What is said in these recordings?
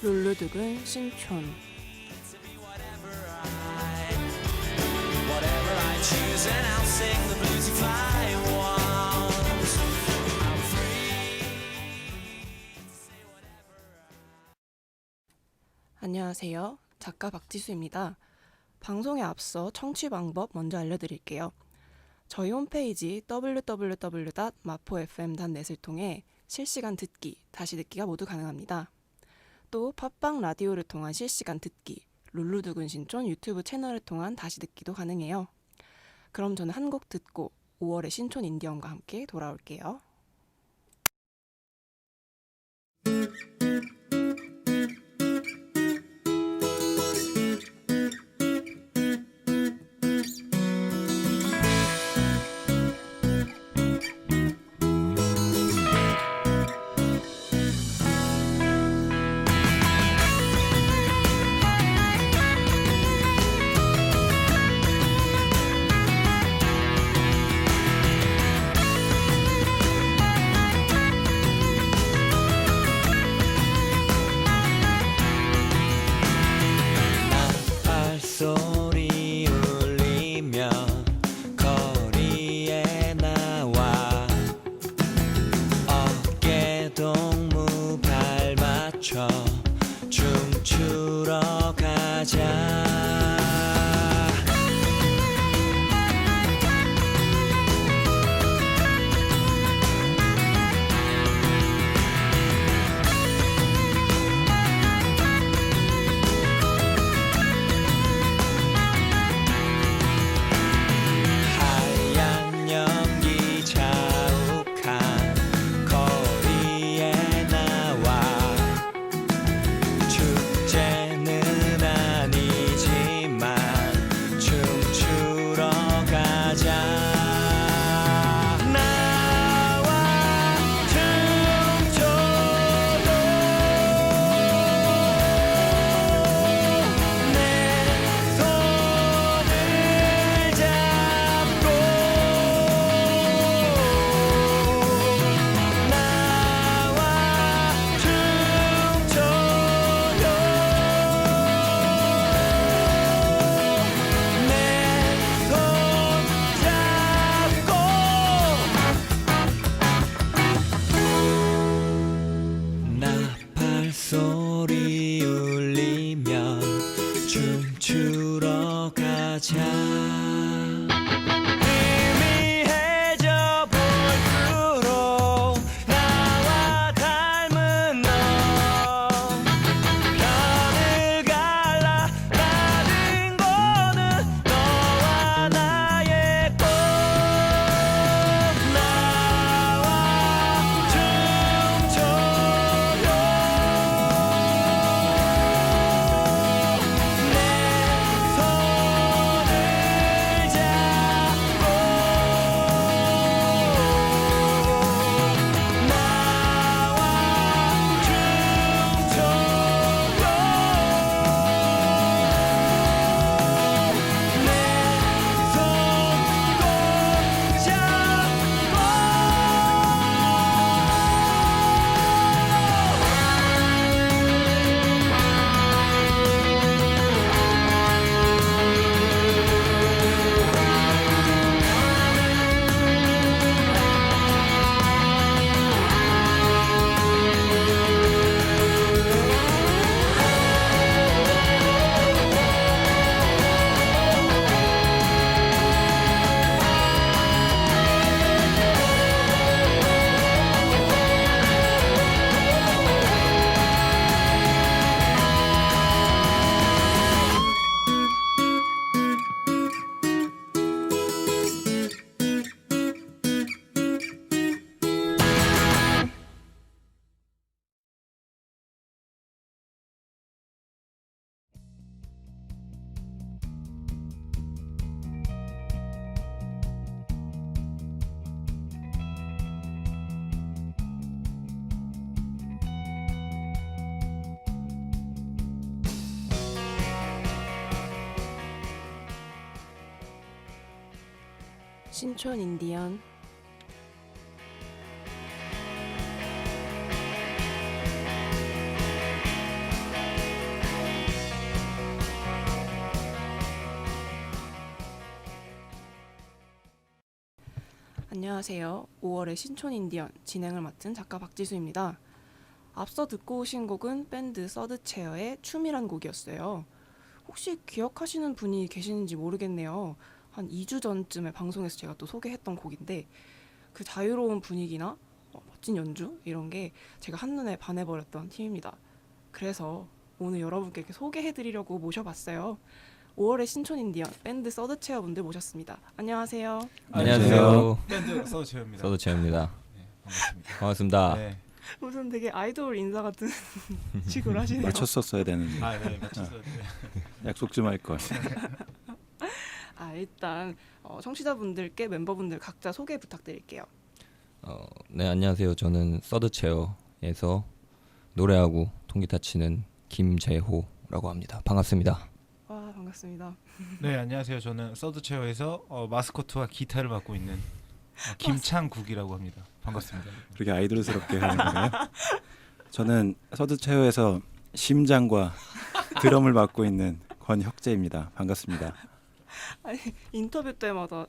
룰루드근 신촌. 안녕하세요. 작가 박지수입니다. 방송에 앞서 청취 방법 먼저 알려드릴게요. 저희 홈페이지 www.mapoFM.net을 통해 실시간 듣기, 다시 듣기가 모두 가능합니다. 또 팟빵 라디오를 통한 실시간 듣기, 룰루두근 신촌 유튜브 채널을 통한 다시 듣기도 가능해요. 그럼 저는 한 곡 듣고 5월의 신촌 인디언과 함께 돌아올게요. 소리 울리며 거리에 나와 어깨 동무 발 맞춰 춤추러 가자. 소리 울리면 춤추러 가자. 희미해져 볼수록 나와 닮은 너 편을 갈라 나는 거는 너와 나의 꽃. 나와 춤춰요. 신촌 인디언. 안녕하세요. 5월의 신촌 인디언 진행을 맡은 작가 박지수입니다. 앞서 듣고 오신 곡은 밴드 서드체어의 춤이란 곡이었어요. 혹시 기억하시는 분이 계시는지 모르겠네요. 한 2주 전쯤에 방송에서 제가 또 소개했던 곡인데 그 자유로운 분위기나 멋진 연주 이런 게 제가 한눈에 반해버렸던 팀입니다. 그래서 오늘 여러분께 이렇게 소개해드리려고 모셔봤어요. 5월의 신촌 인디언 밴드 서드체어 분들 모셨습니다. 안녕하세요. 안녕하세요. 밴드 서우체어입니다. 서도채입니다. 네, 반갑습니다. 반갑습니다. 네. 무슨 되게 아이돌 인사 같은 식으로 하시네요. 맞췄었어야 되는데 네, 맞췄어요. 네. 약속 좀 할 걸. 일단 청취자분들께 멤버분들 각자 소개 부탁드릴게요. 네, 안녕하세요. 저는 서드체어에서 노래하고 통기타 치는 김재호라고 합니다. 반갑습니다. 와, 반갑습니다. 네, 안녕하세요. 저는 서드체어에서 마스코트와 기타를 맡고 있는 김창국이라고 합니다. 반갑습니다. 그렇게 아이돌스럽게 하는 거예요? 저는 서드체어에서 심장과 드럼을 맡고 있는 권혁재입니다. 반갑습니다. 아니, 인터뷰 때마다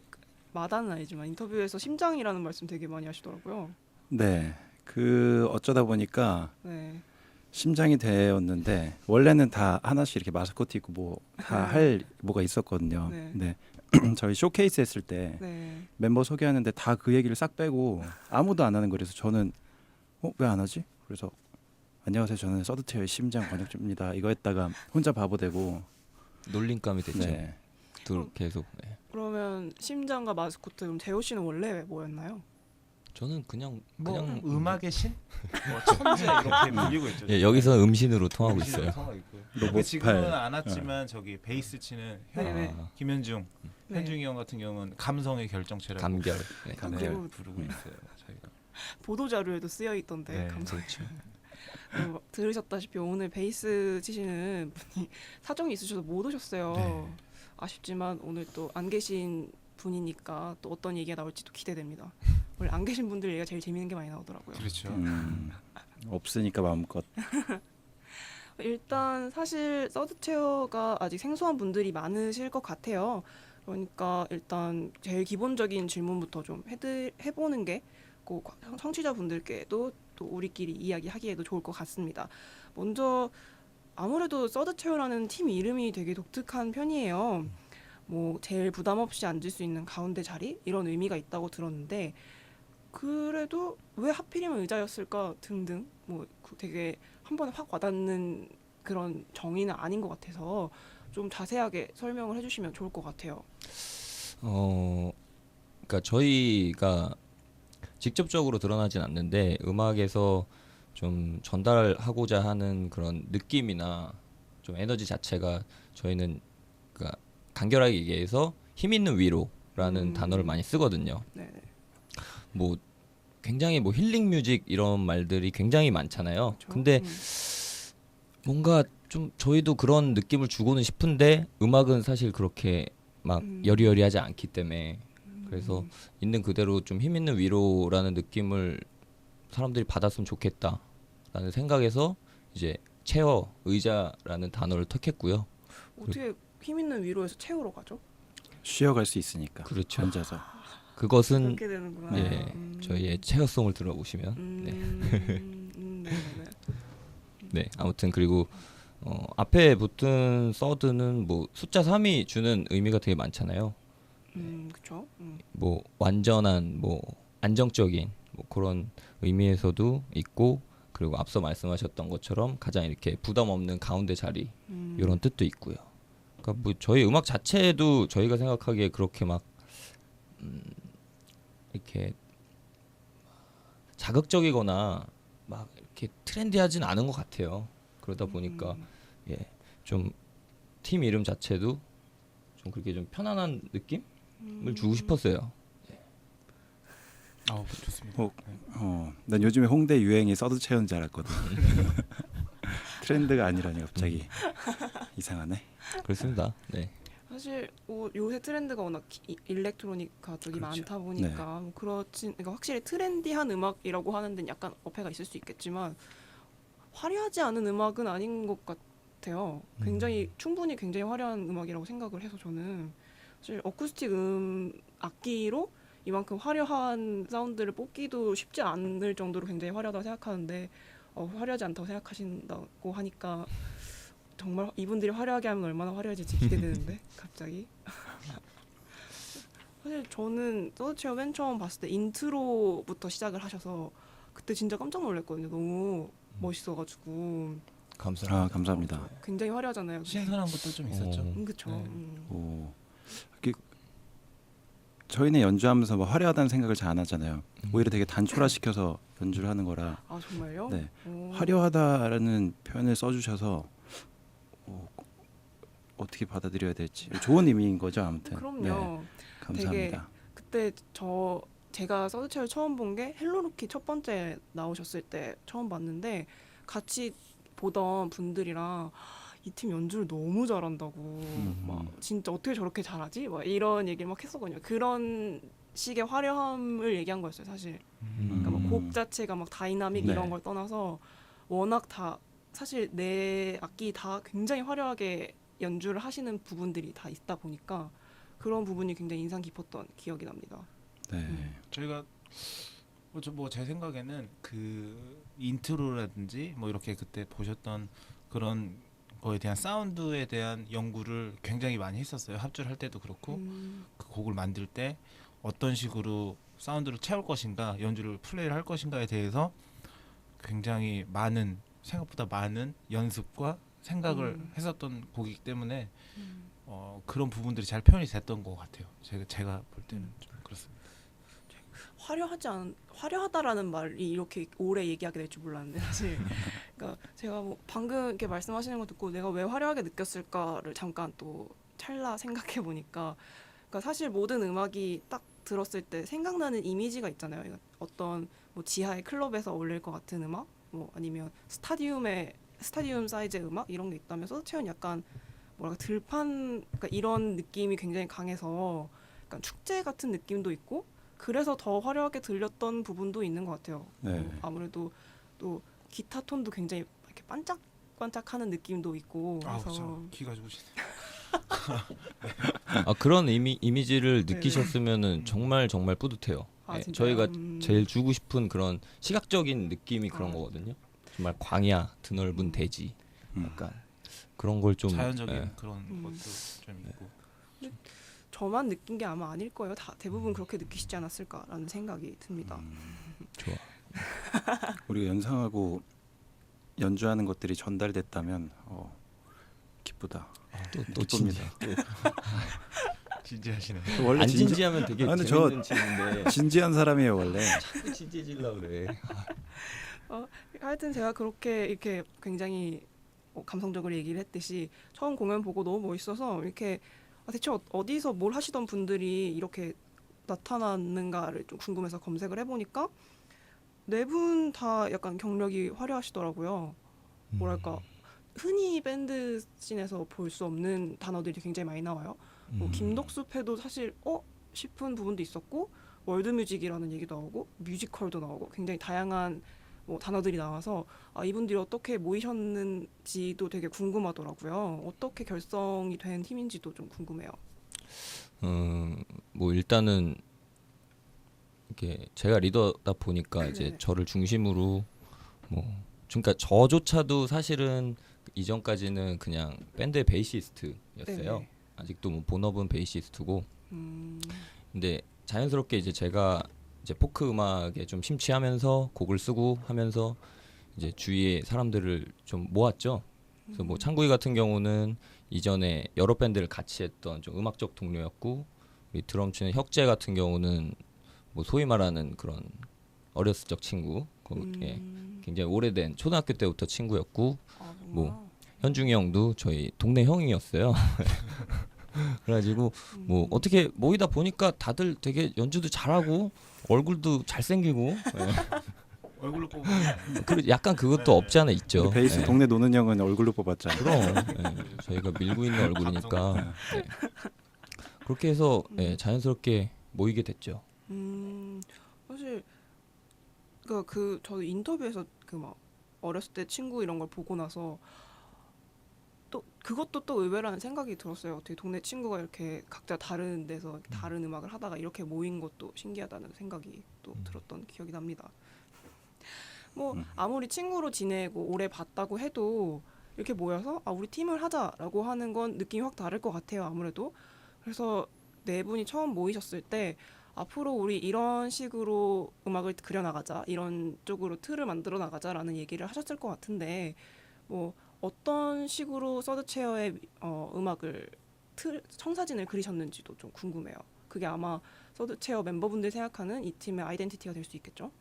마다는 아니지만 인터뷰에서 심장이라는 말씀 되게 많이 하시더라고요. 네, 그 어쩌다 보니까 네. 심장이 되었는데 원래는 다 하나씩 이렇게 마스코트 있고 뭐 다 할 뭐가 있었거든요. 네. 네. 저희 쇼케이스 했을 때 네. 멤버 소개하는데 다 그 얘기를 싹 빼고 아무도 안 하는 거라서 저는 왜 안 하지? 그래서 안녕하세요. 저는 서드체어의 심장 권혁주입니다. 이거 했다가 혼자 바보 되고 놀림감이 됐죠. 네. 둘 계속. 네. 그러면 심장과 마스코트 그럼 재호 씨는 원래 뭐였나요? 저는 그냥 음악의 신? 천재 이렇게 불리고 있죠. 예, 여기서 음신으로 통하고 있어요. 로봇팔. 지금은 안 왔지만 저기 베이스 치는 네네. 김현중, 네. 현중이 형 같은 경우는 감성의 결정체라고 감결. 네. 감결. 부르고 있어요. 저희가. 보도 자료에도 쓰여 있던데 네, 감성. 그렇죠. 들으셨다시피 오늘 베이스 치시는 분이 사정이 있으셔서 못 오셨어요. 네. 아쉽지만 오늘 또 안 계신 분이니까 또 어떤 얘기가 나올지 또 기대됩니다. 원래 안 계신 분들 얘기가 제일 재밌는 게 많이 나오더라고요. 그렇죠. 없으니까 마음껏. 일단 사실 서드체어가 아직 생소한 분들이 많으실 것 같아요. 그러니까 일단 제일 기본적인 질문부터 좀 해보는 게 꼭 청취자분들께도 또 우리끼리 이야기하기에도 좋을 것 같습니다. 먼저 아무래도 서드체어라는 팀 이름이 되게 독특한 편이에요. 뭐 제일 부담 없이 앉을 수 있는 가운데 자리 이런 의미가 있다고 들었는데 그래도 왜 하필이면 의자였을까 등등 뭐 되게 한 번에 확 와닿는 그런 정의는 아닌 것 같아서 좀 자세하게 설명을 해주시면 좋을 것 같아요. 그러니까 저희가 직접적으로 드러나진 않는데 음악에서 좀 전달하고자 하는 그런 느낌이나 좀 에너지 자체가 저희는 그러니까 간결하게 얘기해서 힘 있는 위로라는 단어를 많이 쓰거든요. 네. 뭐 굉장히 뭐 힐링 뮤직 이런 말들이 굉장히 많잖아요. 그렇죠? 근데 뭔가 좀 저희도 그런 느낌을 주고는 싶은데 음악은 사실 그렇게 막 여리여리하지 않기 때문에 그래서 있는 그대로 좀 힘 있는 위로라는 느낌을 사람들이 받았으면 좋겠다라는 생각에서 이제 체어 의자라는 단어를 택했고요. 어떻게 힘 있는 위로에서 채우러 가죠? 쉬어갈 수 있으니까. 그렇죠. 앉아서. 그것은 그렇게 되는구나. 예, 저희의 체어송을 들어보시면 네네네. 네, 아무튼 그리고 앞에 붙은 서드는 뭐 숫자 3이 주는 의미가 되게 많잖아요. 그렇죠. 뭐 완전한 뭐 안정적인 뭐 그런 의미에서도 있고 그리고 앞서 말씀하셨던 것처럼 가장 이렇게 부담 없는 가운데 자리 이런 뜻도 있고요. 그러니까 뭐 저희 음악 자체도 저희가 생각하기에 그렇게 막 이렇게 자극적이거나 막 이렇게 트렌디하진 않은 것 같아요. 그러다 보니까 예, 좀 팀 이름 자체도 좀 그렇게 좀 편안한 느낌을 주고 싶었어요. 좋습니다. 난 요즘에 홍대 유행이 서드체어인 줄 알았거든. 트렌드가 아니라니 갑자기 이상하네. 그렇습니다. 네. 사실 요새 트렌드가 워낙 일렉트로닉 가족이 그렇죠. 많다 보니까 뭐 그러니까 확실히 트렌디한 음악이라고 하는 데는 약간 어폐가 있을 수 있겠지만 화려하지 않은 음악은 아닌 것 같아요. 굉장히 충분히 굉장히 화려한 음악이라고 생각을 해서 저는 사실 어쿠스틱 악기로 이만큼 화려한 사운드를 뽑기도 쉽지 않을 정도로 굉장히 화려하다고 생각하는데 화려하지 않다고 생각하신다고 하니까 정말 이분들이 화려하게 하면 얼마나 화려해질지 기대되는데 갑자기. 사실 저는 서드체어 맨 처음 봤을 때 인트로부터 시작을 하셔서 그때 진짜 깜짝 놀랐거든요. 너무 멋있어가지고 감사합니다. 아 감사합니다. 굉장히 화려하잖아요. 신선한 것도 좀 있었죠. 그쵸. 네. 오, 이렇게 저희는 연주하면서 뭐 화려하다는 생각을 잘 안 하잖아요. 오히려 되게 단촐화시켜서 연주를 하는 거라 아 정말요? 네. 오. 화려하다라는 표현을 써주셔서 어떻게 받아들여야 될지 좋은 의미인 거죠 아무튼. 그럼요. 네, 감사합니다. 그때 제가 서드체어를 처음 본 게 헬로루키 첫 번째 나오셨을 때 처음 봤는데 같이 보던 분들이랑 이 팀 연주를 너무 잘한다고 막 진짜 어떻게 저렇게 잘하지? 막 이런 얘기를 막 했었거든요. 그런 식의 화려함을 얘기한 거였어요, 사실. 그러니까 뭐 곡 자체가 막 다이나믹 네. 이런 걸 떠나서 워낙 다 사실 내 악기 다 굉장히 화려하게 연주를 하시는 부분들이 다 있다 보니까 그런 부분이 굉장히 인상 깊었던 기억이 납니다. 네. 저희가 제 생각에는 그 인트로라든지 뭐 이렇게 그때 보셨던 그런 거에 대한 사운드에 대한 연구를 굉장히 많이 했었어요. 합주를 할 때도 그렇고 그 곡을 만들 때 어떤 식으로 사운드를 채울 것인가, 연주를 플레이를 할 것인가에 대해서 굉장히 생각보다 많은 연습과 생각을 했었던 곡이기 때문에 그런 부분들이 잘 표현이 됐던 것 같아요. 제가 볼 때는 좀 그렇습니다. 화려하다라는 말이 이렇게 오래 얘기하게 될 줄 몰랐는데 사실 그러니까 제가 뭐 방금 이렇게 말씀하시는 거 듣고 내가 왜 화려하게 느꼈을까를 잠깐 또 찰나 생각해 보니까 그러니까 사실 모든 음악이 딱 들었을 때 생각나는 이미지가 있잖아요. 그러니까 어떤 뭐 지하의 클럽에서 어울릴 것 같은 음악, 뭐 아니면 스타디움 사이즈의 음악 이런 게 있다면 서드체어는 약간 뭐랄까 들판 그러니까 이런 느낌이 굉장히 강해서 약간 축제 같은 느낌도 있고 그래서 더 화려하게 들렸던 부분도 있는 것 같아요. 네. 아무래도 또 기타 톤도 굉장히 이렇게 반짝반짝하는 느낌도 있고 아, 그래서 그렇죠. 기가 좋으시네. 그런 이미지를 네. 느끼셨으면은 정말 정말 뿌듯해요. 아, 예, 진짜요? 저희가 제일 주고 싶은 그런 시각적인 느낌이 그런 아. 거거든요. 정말 광야, 드넓은 대지, 음. 약간 그런 걸 좀 자연적인 예. 그런 것도 좀 있고. 저만 느낀 게 아마 아닐 거예요. 다 대부분 그렇게 느끼시지 않았을까라는 생각이 듭니다. 좋아. 우리가 연상하고 연주하는 것들이 전달됐다면 기쁘다. 또 기쁩니다. 진지하시네. 원래 안 진지하면 되게 근데 재밌는 친구인데 진지한 사람이에요 원래. 자꾸 진지해지려고 그래. 하여튼 제가 그렇게 이렇게 굉장히 감성적으로 얘기를 했듯이 처음 공연 보고 너무 멋있어서 이렇게 대체 어디서 뭘 하시던 분들이 이렇게 나타났는가를 좀 궁금해서 검색을 해보니까 네 분 다 약간 경력이 화려하시더라고요. 뭐랄까 흔히 밴드 씬에서 볼 수 없는 단어들이 굉장히 많이 나와요. 뭐 김덕수패도 사실 싶은 부분도 있었고 월드뮤직이라는 얘기도 나오고 뮤지컬도 나오고 굉장히 다양한 뭐 단어들이 나와서 이분들이 어떻게 모이셨는지도 되게 궁금하더라고요. 어떻게 결성이 된 팀인지도 좀 궁금해요. 뭐 일단은 이렇게 제가 리더다 보니까 이제 네. 저를 중심으로 뭐 그러니까 저조차도 사실은 이전까지는 그냥 밴드의 베이시스트였어요. 네네. 아직도 뭐 본업은 베이시스트고 음, 근데 자연스럽게 이제 제가 이제 포크 음악에 좀 심취하면서 곡을 쓰고 하면서 이제 주위에 사람들을 좀 모았죠. 그래서 뭐 창구이 같은 경우는 이전에 여러 밴드를 같이 했던 좀 음악적 동료였고 우리 드럼 치는 혁재 같은 경우는 뭐 소위 말하는 그런 어렸을 적 친구 거기에 굉장히 오래된 초등학교 때부터 친구였고 뭐 현중이 형도 저희 동네 형이었어요. 그래가지고 뭐 어떻게 모이다 보니까 다들 되게 연주도 잘하고 얼굴도 잘생기고 얼굴로 보고 그리고 약간 그것도 없지 않아 있죠. 우리 베이스 예. 동네 노는 형은 얼굴로 뽑았잖아요. 그럼 저희가 밀고 있는 얼굴이니까 예. 그렇게 해서 자연스럽게 모이게 됐죠. 사실 저도 인터뷰에서 그 막 어렸을 때 친구 이런 걸 보고 나서 또 그것도 또 의외라는 생각이 들었어요. 어떻게 동네 친구가 이렇게 각자 다른 데서 다른 음악을 하다가 이렇게 모인 것도 신기하다는 생각이 또 들었던 기억이 납니다. 뭐 아무리 친구로 지내고 오래 봤다고 해도 이렇게 모여서 우리 팀을 하자라고 하는 건 느낌이 확 다를 것 같아요. 아무래도. 그래서 네 분이 처음 모이셨을 때 앞으로 우리 이런 식으로 음악을 그려나가자, 이런 쪽으로 틀을 만들어 나가자라는 얘기를 하셨을 것 같은데 뭐 어떤 식으로 서드체어의 음악을 청사진을 그리셨는지도 좀 궁금해요. 그게 아마 서드체어 멤버분들이 생각하는 이 팀의 아이덴티티가 될 수 있겠죠?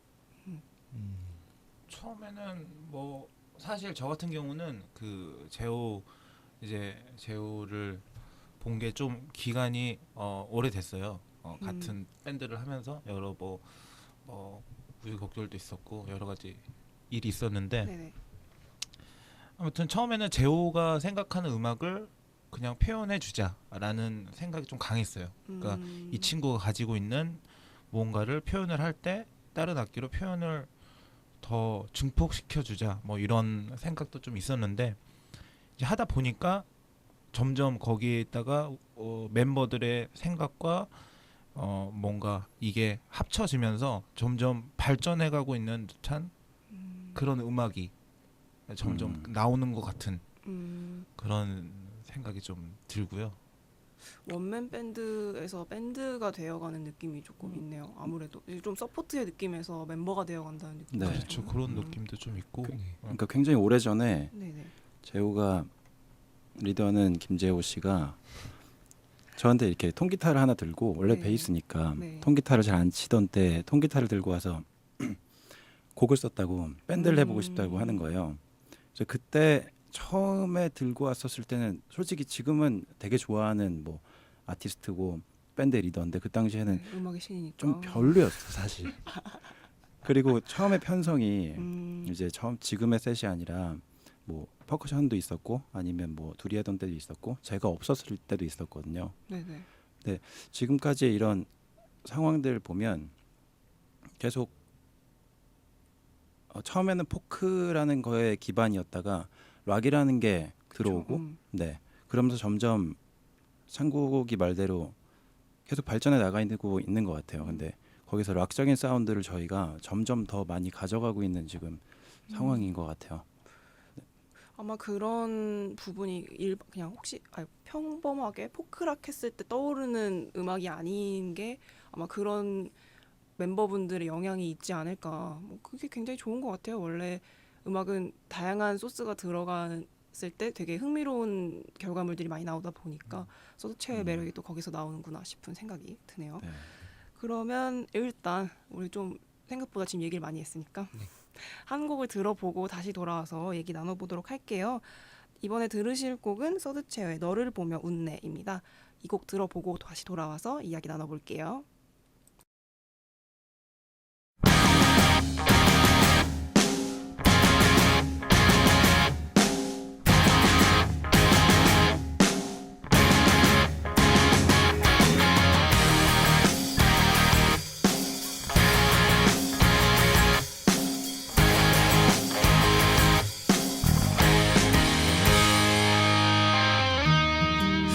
처음에는 뭐 사실 저 같은 경우는 그 제오를 본 게 좀 기간이 오래됐어요. 같은 밴드를 하면서 여러 우여곡절도 있었고 여러 가지 일이 있었는데 네네. 아무튼 처음에는 제오가 생각하는 음악을 그냥 표현해 주자라는 생각이 좀 강했어요. 그러니까 이 친구가 가지고 있는 무언가를 표현을 할 때 다른 악기로 표현을 더 증폭시켜 주자 뭐 이런 생각도 좀 있었는데 이제 하다 보니까 점점 거기에다가 멤버들의 생각과 뭔가 이게 합쳐지면서 점점 발전해가고 있는 듯한 그런 음악이 점점 나오는 것 같은 그런 생각이 좀 들고요. 원맨 밴드에서 밴드가 되어가는 느낌이 조금 있네요. 아무래도 좀 서포트의 느낌에서 멤버가 되어간다는 느낌. 네. 그렇죠. 그런 느낌도 좀 있고. 그러니까 굉장히 오래전에 네네. 재호가 리더는 김재호 씨가 저한테 이렇게 통기타를 하나 들고 원래 네. 베이스니까 네. 통기타를 잘 안 치던 때 통기타를 들고 와서 곡을 썼다고 밴드를 해보고 싶다고 하는 거예요. 그래서 그때 처음에 들고 왔었을 때는 솔직히 지금은 되게 좋아하는 뭐 아티스트고 밴드 리더인데 그 당시에는 네, 음악의 신이니까. 좀 별로였어 사실. 그리고 처음에 편성이 이제 지금의 셋이 아니라 뭐 퍼커션도 있었고 아니면 뭐 둘이 하던 때도 있었고 제가 없었을 때도 있었거든요. 네네. 지금까지 이런 상황들 보면 계속 처음에는 포크라는 거에 기반이었다가 락이라는 게 들어오고 네 그러면서 점점 창국이 말대로 계속 발전해 나가고 있는 것 같아요. 근데 거기서 락적인 사운드를 저희가 점점 더 많이 가져가고 있는 지금 상황인 것 같아요. 아마 그런 부분이 그냥 혹시 평범하게 포크락 했을 때 떠오르는 음악이 아닌 게 아마 그런 멤버분들의 영향이 있지 않을까. 뭐 그게 굉장히 좋은 것 같아요. 원래 음악은 다양한 소스가 들어갔을 때 되게 흥미로운 결과물들이 많이 나오다 보니까 서드체어의 매력이 또 거기서 나오는구나 싶은 생각이 드네요. 네. 그러면 일단 우리 좀 생각보다 지금 얘기를 많이 했으니까 한 곡을 들어보고 다시 돌아와서 얘기 나눠보도록 할게요. 이번에 들으실 곡은 서드체어의 너를 보며 웃네입니다. 이 곡 들어보고 다시 돌아와서 이야기 나눠볼게요.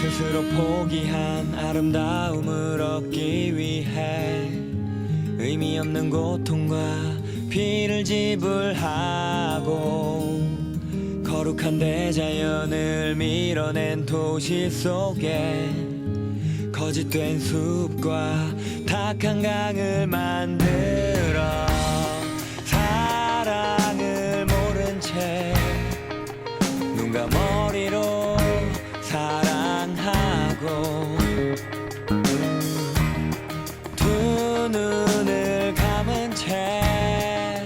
스스로 포기한 아름다움을 얻기 위해 의미 없는 고통과 피를 지불하고 거룩한 대자연을 밀어낸 도시 속에 거짓된 숲과 탁한 강을 만들어 사랑을 모른 채 눈과 머리로 사랑하고 두 눈을 감은 채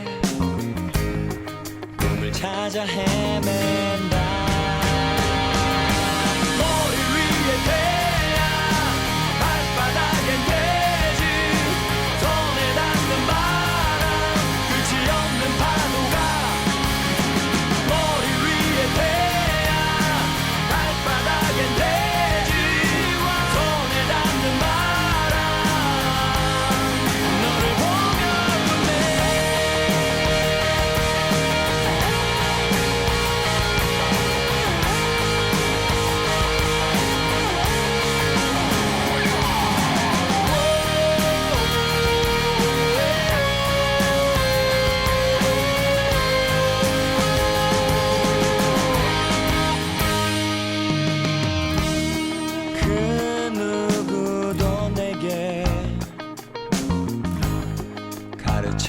꿈을 찾아 헤맨다. 머리 위에 태양 발바닥엔 돼지 손에 닿는 바람 끝이 없는 파도가 머리 위에 태양 발바닥엔 돼지 손에 닿는 바람 너를 보며 웃네.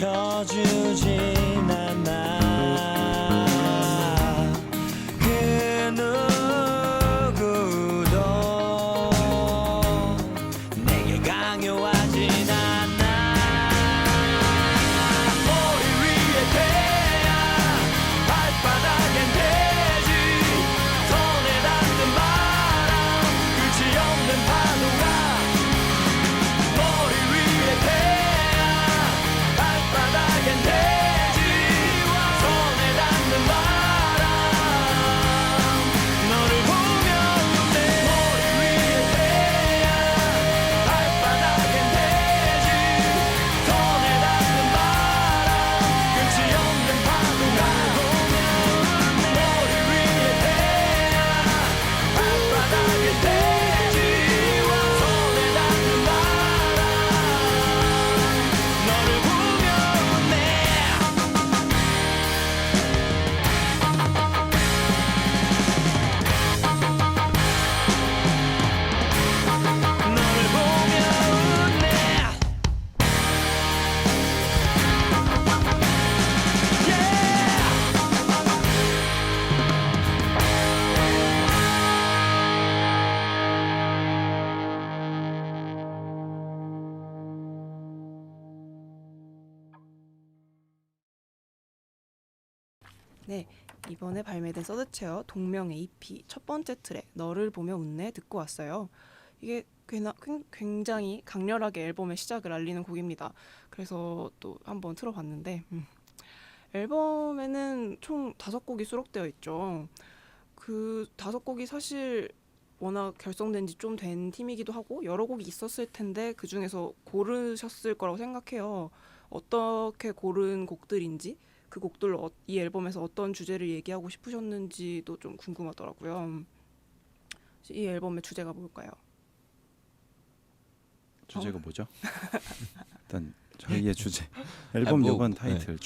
비춰주진 않아. 그 누구도 내게 강요하진 않아. 머리 위에 태양 발바닥엔 돼지 손에 닿는 바람 끝이 없는 파도가. 머리 위에 태양 발바닥엔 돼지와 손에 닿는 바람 너를 보며 웃네. 머리 위에 태양 발바닥엔 돼지 손에 닿는 바람 끝이 없는 파도가. 머리 위에 태양 발바닥엔 돼지와 손에 닿는 바람 너를 보며 웃네. 너를 보며 웃네. 네, 이번에 발매된 서드체어 동명의 EP 첫 번째 트랙 너를 보며 웃네 듣고 왔어요. 이게 굉장히 강렬하게 앨범의 시작을 알리는 곡입니다. 그래서 또 한번 틀어봤는데 앨범에는 총 5곡이 수록되어 있죠. 그 5곡이 사실 워낙 결성된 지 좀 된 팀이기도 하고 여러 곡이 있었을 텐데 그 중에서 고르셨을 거라고 생각해요. 어떻게 고른 곡들인지 그 곡들로 이 앨범에서 어떤 주제를 얘기하고 싶으셨는지도 좀 궁금하더라고요. 이 앨범의 주제가 뭘까요? 주제가 뭐죠? 일단 저희의 주제 앨범 뭐, 요번 타이틀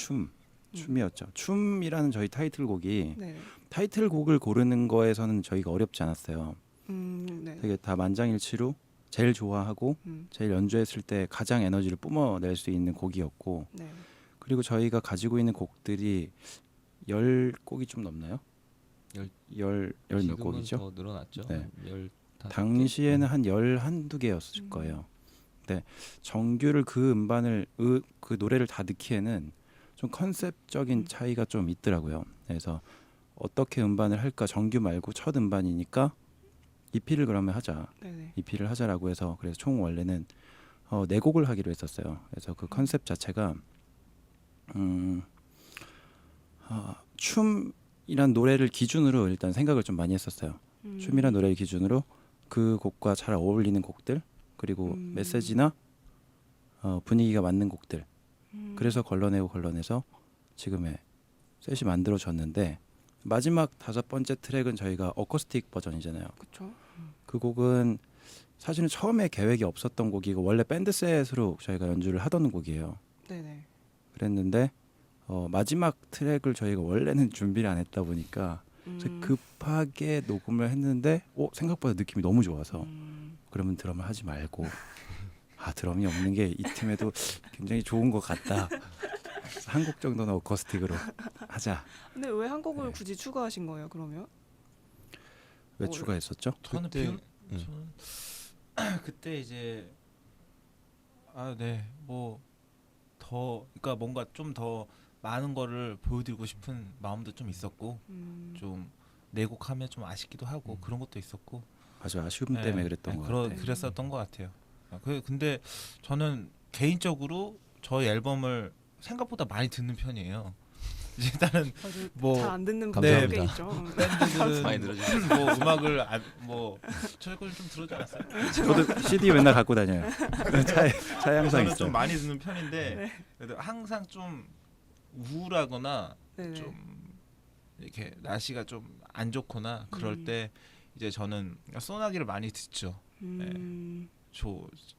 춤이었죠. 춤이라는 저희 타이틀곡이 네. 타이틀곡을 고르는 거에서는 저희가 어렵지 않았어요. 네. 되게 다 만장일치로 제일 좋아하고 제일 연주했을 때 가장 에너지를 뿜어낼 수 있는 곡이었고, 네. 그리고 저희가 가지고 있는 곡들이 10곡이 좀 넘나요? 열 몇 지금은 곡이죠? 더 늘어났죠. 네. 15개? 당시에는 한 11~12개였을 거예요. 근데 정규를 그 음반을 그 노래를 다 넣기에는 좀 컨셉적인 차이가 좀 있더라고요. 그래서 어떻게 음반을 할까, 정규 말고 첫 음반이니까 EP를 그러면 하자. 네네. EP를 하자라고 해서, 그래서 총 원래는 4곡을 하기로 했었어요. 그래서 그 컨셉 자체가 춤이란 노래를 기준으로 일단 생각을 좀 많이 했었어요. 춤이란 노래를 기준으로 그 곡과 잘 어울리는 곡들, 그리고 메시지나 분위기가 맞는 곡들, 그래서 걸러내서 지금의 셋이 만들어졌는데, 마지막 5번째 트랙은 저희가 어쿠스틱 버전이잖아요. 그렇죠. 그 곡은 사실은 처음에 계획이 없었던 곡이고 원래 밴드 셋으로 저희가 연주를 하던 곡이에요. 네네. 그랬는데 마지막 트랙을 저희가 원래는 준비를 안 했다 보니까 급하게 녹음을 했는데 생각보다 느낌이 너무 좋아서 그러면 드럼을 하지 말고 드럼이 없는 게 이 팀에도 굉장히 좋은 것 같다. 한 곡 정도는 어쿠스틱으로 하자. 근데 왜 한 곡을 네. 굳이 추가하신 거예요? 그러면? 왜 추가했었죠? 저는 그때- 저는 그때 이제 뭐 더 그러니까 뭔가 좀 더 많은 거를 보여드리고 싶은 마음도 좀 있었고, 좀 내곡하면 좀 아쉽기도 하고 그런 것도 있었고. 아주 아쉬움 때문에 그랬던 것 같아요. 그랬었던 것 같아요. 근데 저는 개인적으로 저희 앨범을 생각보다 많이 듣는 편이에요. 일단은 뭐 잘 안 듣는 감사합니다. 분들 꽤 있죠. 밴드들은 많이 들어주세요. 뭐 음악을 저희 걸 좀 들어지 않았어요? 저도 CD 맨날 갖고 다녀요. 차에 항상 저는 있어요. 좀 많이 듣는 편인데 그래도 항상 좀 우울하거나 네네. 좀 이렇게 날씨가 좀 안 좋거나 그럴 때 이제 저는 소나기를 많이 듣죠.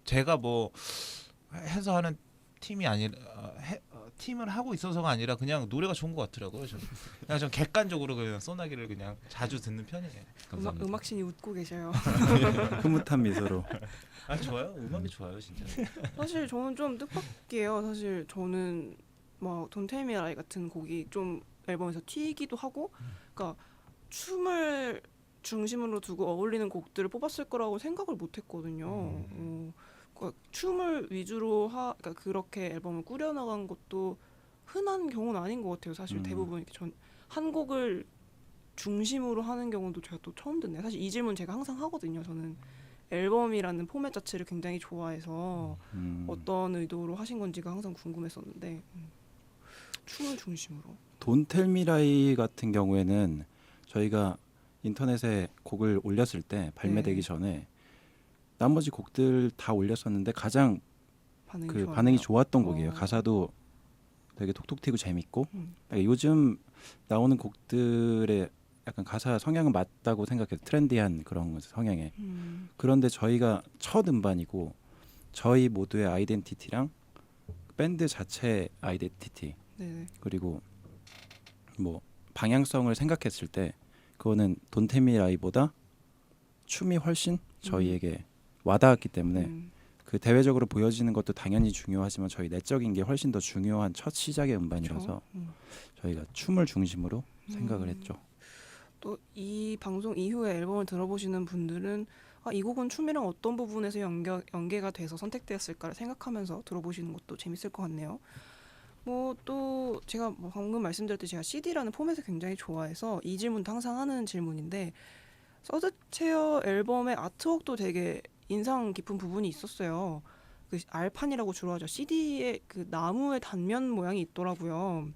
제가 뭐 해서 하는 팀이 아니라 팀을 하고 있어서가 아니라 그냥 노래가 좋은 것 같더라고요. 그냥 좀 객관적으로 그냥 소나기를 그냥 자주 듣는 편이에요. 감사합니다. 음악신이 웃고 계셔요. 흐뭇한 미소로. 좋아요. 음악이 좋아요, 진짜. 사실 저는 좀 뜻밖이에요. 사실 저는 뭐 Don't Tell Me Lie 같은 곡이 좀 앨범에서 튀기도 하고, 그러니까 춤을 중심으로 두고 어울리는 곡들을 뽑았을 거라고 생각을 못했거든요. 그러니까 춤을 위주로 그러니까 그렇게 앨범을 꾸려나간 것도 흔한 경우는 아닌 것 같아요. 사실 대부분 이렇게 한 곡을 중심으로 하는 경우도 제가 또 처음 듣네요. 사실 이 질문 제가 항상 하거든요. 저는 앨범이라는 포맷 자체를 굉장히 좋아해서 어떤 의도로 하신 건지가 항상 궁금했었는데 춤을 중심으로. Don't Tell Me Lie 같은 경우에는 저희가 인터넷에 곡을 올렸을 때 발매되기 전에 나머지 곡들 다 올렸었는데 가장 반응이 좋았던 곡이에요. 가사도 되게 톡톡 튀고 재밌고 요즘 나오는 곡들의 약간 가사 성향은 맞다고 생각해요. 트렌디한 그런 성향에. 그런데 저희가 첫 음반이고 저희 모두의 아이덴티티랑 밴드 자체의 아이덴티티 그리고 뭐 방향성을 생각했을 때 그거는 Don't Tell Me Lie보다 춤이 훨씬 저희에게 와닿았기 때문에 그 대외적으로 보여지는 것도 당연히 중요하지만 저희 내적인 게 훨씬 더 중요한 첫 시작의 음반이라서 저희가 춤을 중심으로 생각을 했죠. 또 이 방송 이후에 앨범을 들어보시는 분들은 이 곡은 춤이랑 어떤 부분에서 연계가 돼서 선택되었을까를 생각하면서 들어보시는 것도 재밌을 것 같네요. 뭐 또 제가 뭐 방금 말씀드렸듯이 제가 CD라는 포맷을 굉장히 좋아해서 이 질문도 항상 하는 질문인데 서드체어 앨범의 아트웍도 되게 인상 깊은 부분이 있었어요. 그 알판이라고 주로 하죠. CD의 그 나무의 단면 모양이 있더라고요.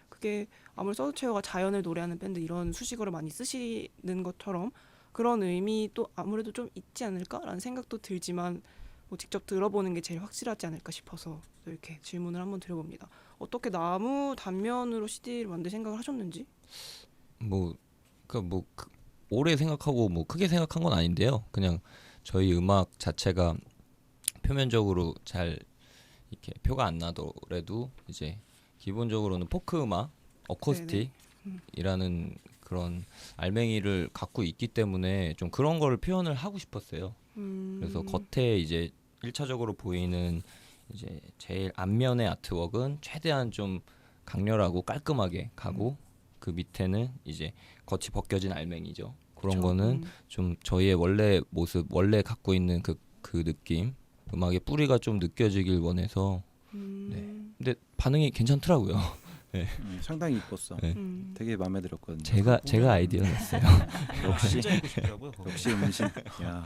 그게 아무리 서드체어가 자연을 노래하는 밴드 이런 수식어를 많이 쓰시는 것처럼 그런 의미도 아무래도 좀 있지 않을까라는 생각도 들지만 뭐 직접 들어보는 게 제일 확실하지 않을까 싶어서 이렇게 질문을 한번 드려봅니다. 어떻게 나무 단면으로 CD를 만들 생각을 하셨는지? 오래 생각하고 뭐 크게 생각한 건 아닌데요. 그냥 저희 음악 자체가 표면적으로 잘 이렇게 표가 안 나더라도 이제 기본적으로는 포크 음악, 어쿠스틱이라는 그런 알맹이를 갖고 있기 때문에 좀 그런 거를 표현을 하고 싶었어요. 그래서 겉에 이제 1차적으로 보이는 이제 제일 앞면의 아트웍은 최대한 좀 강렬하고 깔끔하게 가고 그 밑에는 이제 겉이 벗겨진 알맹이죠. 그런 거는 좀 저희의 원래 모습, 원래 갖고 있는 그 느낌, 음악의 뿌리가 좀 느껴지길 원해서. 네. 근데 반응이 괜찮더라고요. 네. 상당히 이뻤어. 네. 되게 마음에 들었거든요. 제가 아이디어 냈어요. 역시 앉아 있고 싶더라고요. 거기. 역시 음신. 야,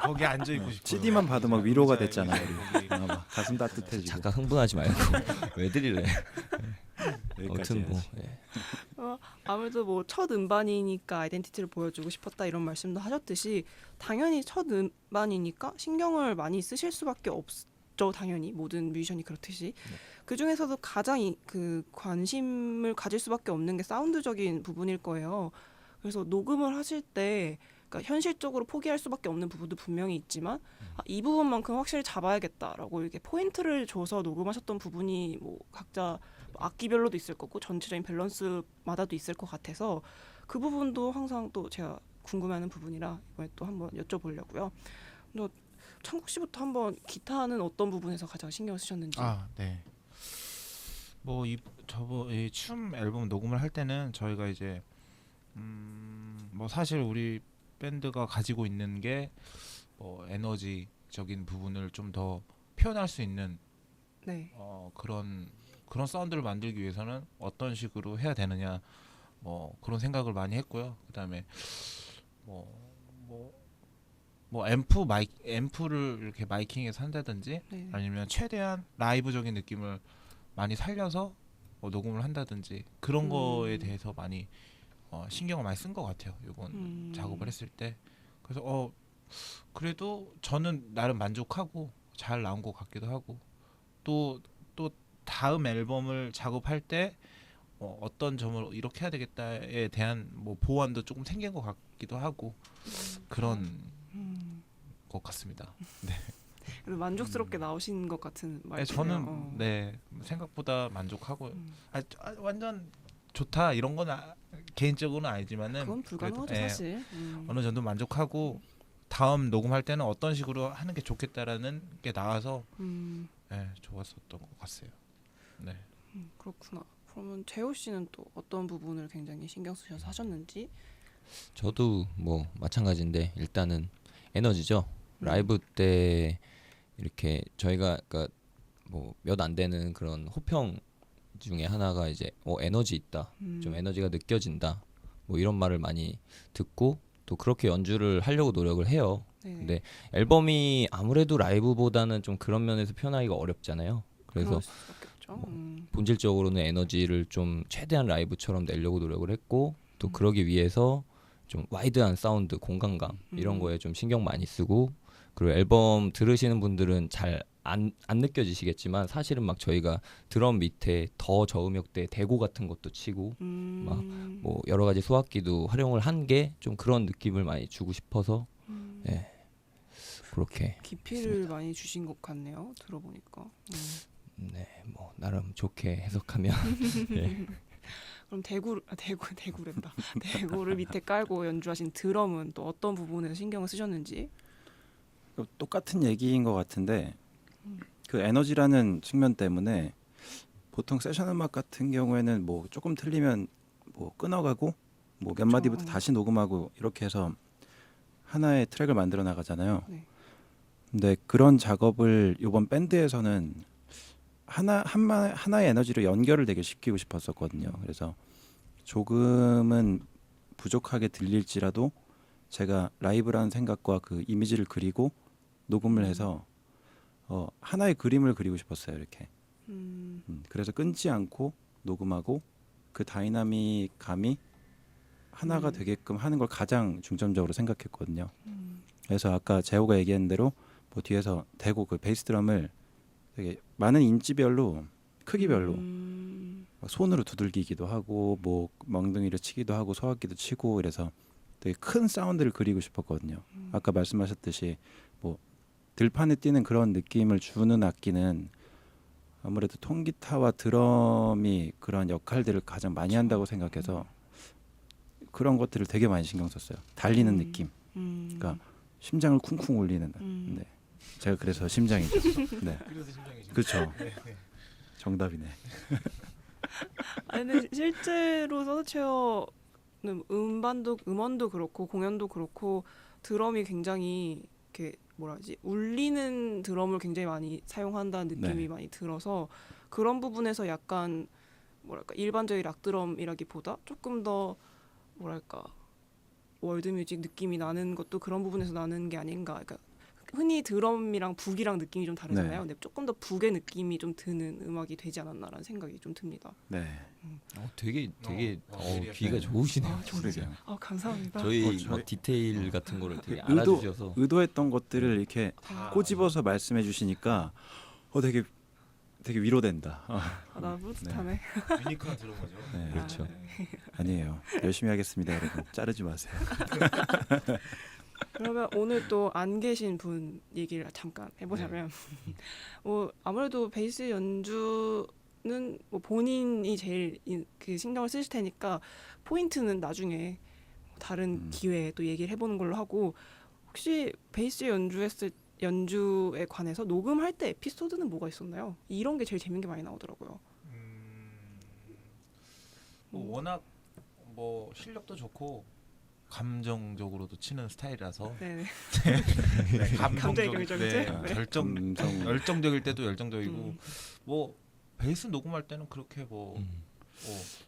거기 앉아 있고 싶어. CD만 봐도 막 위로가 앉아 됐잖아. 있고 우리. 싶고. 막 가슴 따뜻해지고. 잠깐 흥분하지 말고 왜 드릴래? 여기까지 아무튼 뭐 해야지. 예. 아무래도 뭐 첫 음반이니까 아이덴티티를 보여주고 싶었다 이런 말씀도 하셨듯이 당연히 첫 음반이니까 신경을 많이 쓰실 수밖에 없죠. 당연히 모든 뮤지션이 그렇듯이 그 중에서도 가장 그 관심을 가질 수밖에 없는 게 사운드적인 부분일 거예요. 그래서 녹음을 하실 때 그러니까 현실적으로 포기할 수밖에 없는 부분도 분명히 있지만 이 부분만큼 확실히 잡아야겠다라고 이렇게 포인트를 줘서 녹음하셨던 부분이 뭐 각자 악기별로도 있을 거고 전체적인 밸런스마다도 있을 것 같아서 그 부분도 항상 또 제가 궁금해하는 부분이라 이번에 또 한번 여쭤보려고요. 창국 씨부터 한번 기타는 어떤 부분에서 가장 신경을 쓰셨는지. 네. 뭐 이 춤 앨범 녹음을 할 때는 저희가 이제 뭐 사실 우리 밴드가 가지고 있는 게 뭐 에너지적인 부분을 좀 더 표현할 수 있는 그런 사운드를 만들기 위해서는 어떤 식으로 해야 되느냐 뭐 그런 생각을 많이 했고요. 그다음에 뭐 앰프를 이렇게 마이킹에서 한다든지 아니면 최대한 라이브적인 느낌을 많이 살려서 녹음을 한다든지 그런 거에 대해서 많이 신경을 많이 쓴 것 같아요. 이번 작업을 했을 때. 그래서 그래도 저는 나름 만족하고 잘 나온 것 같기도 하고 또 다음 앨범을 작업할 때 어떤 점을 이렇게 해야 되겠다에 대한 뭐 보완도 조금 생긴 것 같기도 하고 그런 것 같습니다. 네. 그래도 만족스럽게 나오신 것 같은 말이에요. 저는 네 생각보다 만족하고 완전 좋다 이런 건 개인적으로는 아니지만은 그건 불가능하죠 그래도, 사실. 어느 정도 만족하고 다음 녹음할 때는 어떤 식으로 하는 게 좋겠다라는 게 나와서 좋았었던 것 같아요. 네. 그렇구나. 그러면 재호 씨는 또 어떤 부분을 굉장히 신경 쓰셔서 하셨는지? 저도 뭐 마찬가지인데 일단은 에너지죠. 라이브 때 이렇게 저희가 그러니까 뭐 몇 안 되는 그런 호평 중에 하나가 이제 에너지 있다. 좀 에너지가 느껴진다. 뭐 이런 말을 많이 듣고 또 그렇게 연주를 하려고 노력을 해요. 네네. 근데 앨범이 아무래도 라이브보다는 좀 그런 면에서 표현하기가 어렵잖아요. 그래서 그럴 수밖에 없죠. 본질적으로는 에너지를 좀 최대한 라이브처럼 내려고 노력을 했고 또 그러기 위해서 좀 와이드한 사운드, 공간감 이런 거에 좀 신경 많이 쓰고 그리고 앨범 들으시는 분들은 잘 안 느껴지시겠지만 사실은 막 저희가 드럼 밑에 더 저음역대 대고 같은 것도 치고 막 뭐 여러 가지 소악기도 활용을 한 게 좀 그런 느낌을 많이 주고 싶어서 네, 그렇게 깊이를 했습니다. 많이 주신 것 같네요. 들어보니까. 네, 뭐 나름 좋게 해석하면 네. 그럼 대구랜다. 대구를 밑에 깔고 연주하신 드럼은 또 어떤 부분에서 신경을 쓰셨는지? 똑같은 얘기인 것 같은데 그 에너지라는 측면 때문에 보통 세션 음악 같은 경우에는 뭐 조금 틀리면 뭐 끊어가고 뭐 몇 그쵸. 마디부터 다시 녹음하고 이렇게 해서 하나의 트랙을 만들어 나가잖아요. 네. 근데 그런 작업을 이번 밴드에서는 하나의 에너지로 연결을 되게 시키고 싶었었거든요. 그래서 조금은 부족하게 들릴지라도 제가 라이브라는 생각과 그 이미지를 그리고 녹음을 해서 하나의 그림을 그리고 싶었어요. 이렇게. 그래서 끊지 않고 녹음하고 그 다이나믹감이 하나가 되게끔 하는 걸 가장 중점적으로 생각했거든요. 그래서 아까 재호가 얘기한 대로 뭐 뒤에서 대고 그 베이스 드럼을 되게 많은 인치별로 크기별로 막 손으로 두들기기도 하고 뭐 멍둥이를 치기도 하고 소악기도 치고 이래서 되게 큰 사운드를 그리고 싶었거든요. 아까 말씀하셨듯이 뭐 들판에 뛰는 그런 느낌을 주는 악기는 아무래도 통기타와 드럼이 그런 역할들을 가장 많이 한다고 생각해서 그런 것들을 되게 많이 신경 썼어요. 달리는 느낌. 그러니까 심장을 쿵쿵 울리는. 네. 제가 그래서 심장이죠. 네. 그래서 심장이죠. 그렇죠. 네, 네. 정답이네. 아니 근데 실제로 서드체어는 음원도 그렇고 공연도 그렇고 드럼이 굉장히 이렇게 뭐라지 울리는 드럼을 굉장히 많이 사용한다는 느낌이 네. 많이 들어서 그런 부분에서 약간 뭐랄까 일반적인 락 드럼이라기보다 조금 더 뭐랄까 월드뮤직 느낌이 나는 것도 그런 부분에서 나는 게 아닌가. 그러니까 흔히 드럼이랑 북이랑 느낌이 좀 다르잖아요. 네. 근데 조금 더 북의 느낌이 좀 드는 음악이 되지 않았나라는 생각이 좀 듭니다. 네. 되게 예리하시네. 귀가 좋으시네요. 그러게요. 감사합니다. 저희 저희- 막 디테일 같은 거를 되게 의도- 알아주셔서 의도했던 것들을 이렇게 다 꼬집어서 말씀해 주시니까 되게 위로된다. 나 뿌듯하네. 유니크한 드럼 거죠. 네. 그렇죠. 아니에요. 열심히 하겠습니다, 여러분. 자르지 마세요. 그러면 오늘 또 안 계신 분 얘기를 잠깐 해보자면 아무래도 베이스 연주는 뭐 본인이 제일 그 신경을 쓰실 테니까 포인트는 나중에 다른 기회에 또 얘기를 해보는 걸로 하고 혹시 베이스 연주에 관해서 녹음할 때 에피소드는 뭐가 있었나요? 이런 게 제일 재밌는 게 많이 나오더라고요. 뭐 워낙 뭐 실력도 좋고 감정적으로도 치는 스타일이라서 네네. 네, 감정의 감정적 경쟁제? 네, 음성 열정적일 때도 열정적이고 뭐 베이스 녹음할 때는 그렇게 뭐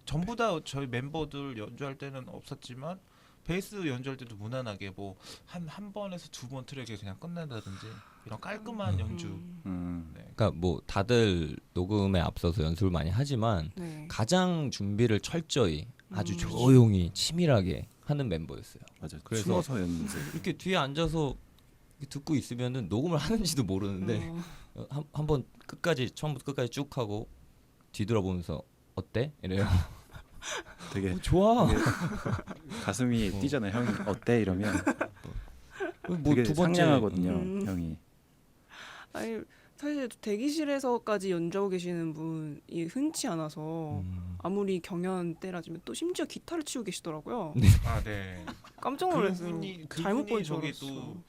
전부 다 저희 멤버들 연주할 때는 없었지만 베이스 연주할 때도 무난하게 뭐 한 번에서 두 번 트랙에 그냥 끝낸다든지 이런 깔끔한 연주. 네. 그러니까 뭐 다들 녹음에 앞서서 연습을 많이 하지만 네. 가장 준비를 철저히 아주 조용히 치밀하게 하는 멤버였어요. 맞아. 그래서- 숨어서 연습. 이렇게 뒤에 앉아서 이렇게 듣고 있으면은 녹음을 하는지도 모르는데 한번 끝까지 처음부터 끝까지 쭉 하고 뒤돌아보면서 어때? 이래요. 되게 좋아. 가슴이 뛰잖아요. 형이 어때 이러면 뭐 되게 두 번째 상냥하거든요. 음. 형이. 아니 사실 대기실에서까지 연주하고 계시는 분이 흔치 않아서 아무리 경연 때라지만 또 심지어 기타를 치고 계시더라고요. 아 네. 깜짝 놀랐어요. 그분이 잘못 본 줄 저기 알았어. 또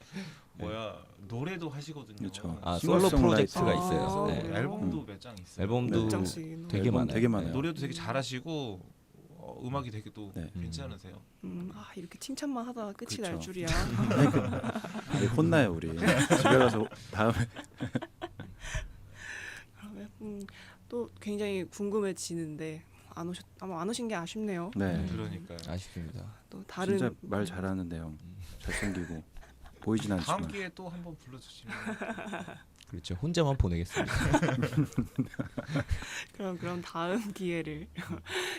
노래도 하시거든요. 그렇죠. 아 솔로 싱어송라이터. 프로젝트가 있어요. 아, 네. 그래요? 앨범도 몇 장 있어요. 앨범도 몇 장씩. 되게 앨범 많아요. 되게 많아요. 노래도 되게 잘하시고 음악이 되게 또 네. 괜찮으세요. 아 이렇게 칭찬만 하다가 끝이 날 그렇죠. 줄이야. 네, 혼나요 우리. 집에 가서 다음에 그러면 또 굉장히 궁금해지는데 아마 안 오신 게 아쉽네요. 네. 그러니까요. 아쉽습니다. 또 다른 진짜 말 잘하는데요. 잘생기고 보이진 않지만. 다음 기회에 또 한번 불러주시면 그렇죠. 혼자만 보내겠습니다. 그럼 다음 기회를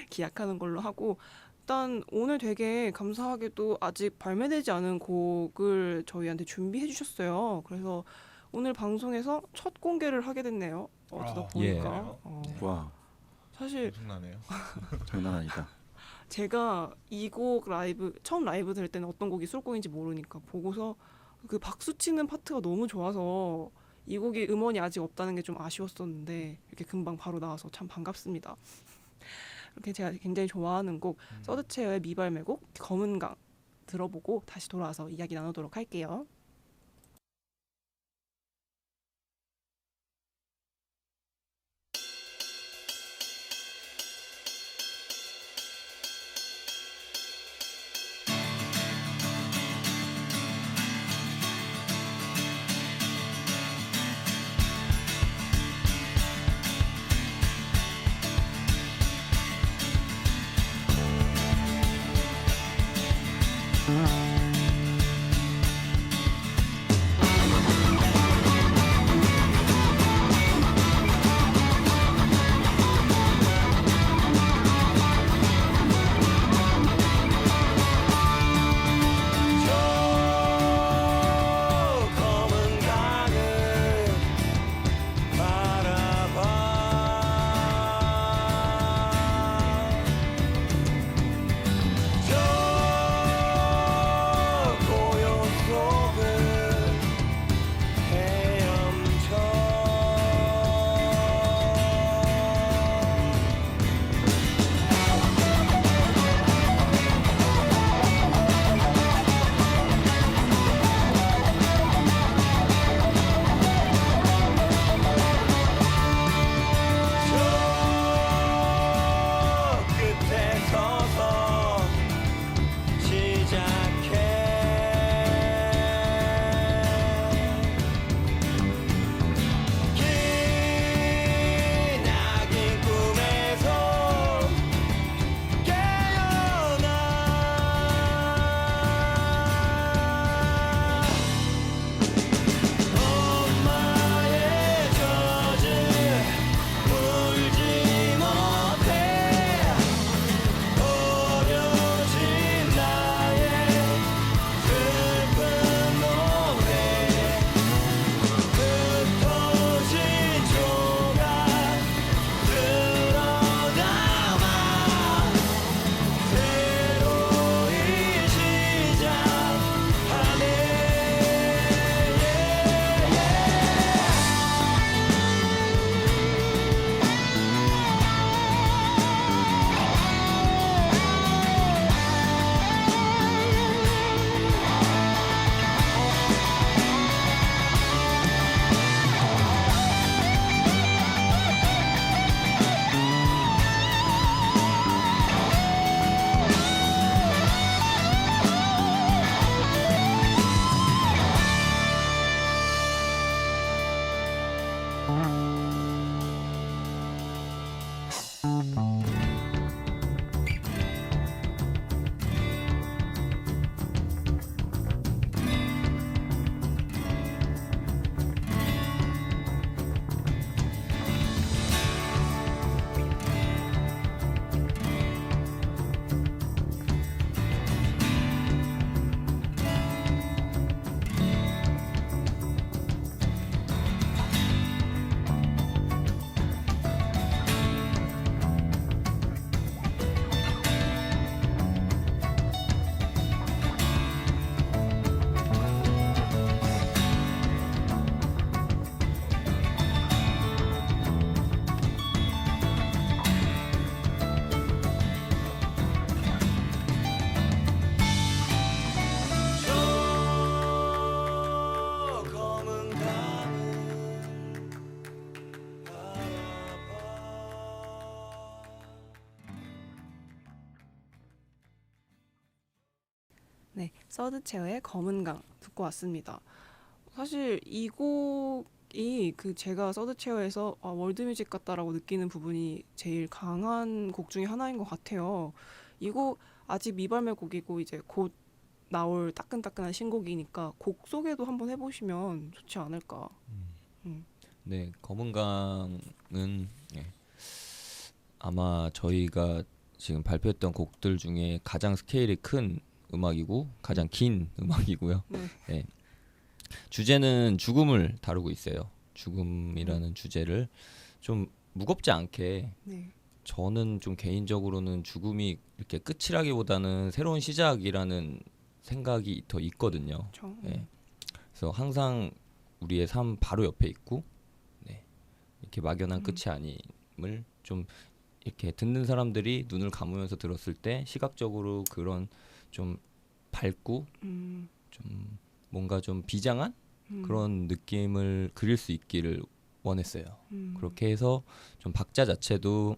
기약하는 걸로 하고 일단 오늘 되게 감사하게도 아직 발매되지 않은 곡을 저희한테 준비해 주셨어요. 그래서 오늘 방송에서 첫 공개를 하게 됐네요. 어쩌다 아, 보니까 예. 와 사실 엄청나네요. 장난 아니다. 제가 이 곡 처음 라이브 들 때는 어떤 곡이 수록곡인지 모르니까 보고서 그 박수 치는 파트가 너무 좋아서 이 곡이 음원이 아직 없다는 게 좀 아쉬웠었는데 이렇게 금방 바로 나와서 참 반갑습니다. 이렇게 제가 굉장히 좋아하는 곡 서드체어의 미발매곡 검은강 들어보고 다시 돌아와서 이야기 나누도록 할게요. 네, 서드체어의 검은 강 듣고 왔습니다. 사실 이 곡이 그 제가 서드체어에서 월드뮤직 같다라고 느끼는 부분이 제일 강한 곡 중에 하나인 것 같아요. 이 곡 아직 미발매 곡이고 이제 곧 나올 따끈따끈한 신곡이니까 곡 소개도 한번 해보시면 좋지 않을까. 네, 검은강은 아마 저희가 지금 발표했던 곡들 중에 가장 스케일이 큰 음악이고 가장 긴 음악이고요. 네. 주제는 죽음을 다루고 있어요. 죽음이라는 주제를 좀 무겁지 않게, 네. 저는 좀 개인적으로는 죽음이 이렇게 끝이라기보다는 새로운 시작이라는 생각이 더 있거든요. 저, 네. 그래서 항상 우리의 삶 바로 옆에 있고, 네. 이렇게 막연한 끝이 아님을 좀 이렇게 듣는 사람들이 눈을 감으면서 들었을 때 시각적으로 그런 좀 밝고 좀 뭔가 좀 비장한 그런 느낌을 그릴 수 있기를 원했어요. 그렇게 해서 좀 박자 자체도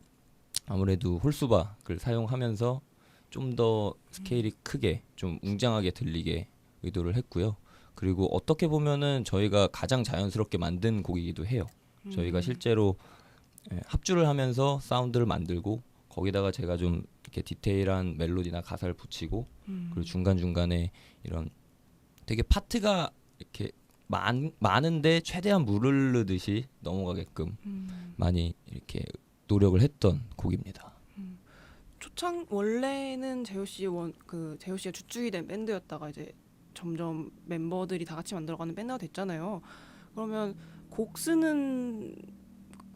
아무래도 홀수박을 사용하면서 좀 더 스케일이 크게 좀 웅장하게 들리게 의도를 했고요. 그리고 어떻게 보면은 저희가 가장 자연스럽게 만든 곡이기도 해요. 저희가 실제로 합주를 하면서 사운드를 만들고 거기다가 제가 좀 이렇게 디테일한 멜로디나 가사를 붙이고 그리고 중간중간에 이런 되게 파트가 이렇게 많은데 최대한 물 흐르듯이 넘어가게끔 많이 이렇게 노력을 했던 곡입니다. 초창 원래는 재호 씨가 주축이 된 밴드였다가 이제 점점 멤버들이 다 같이 만들어가는 밴드가 됐잖아요. 그러면 곡 쓰는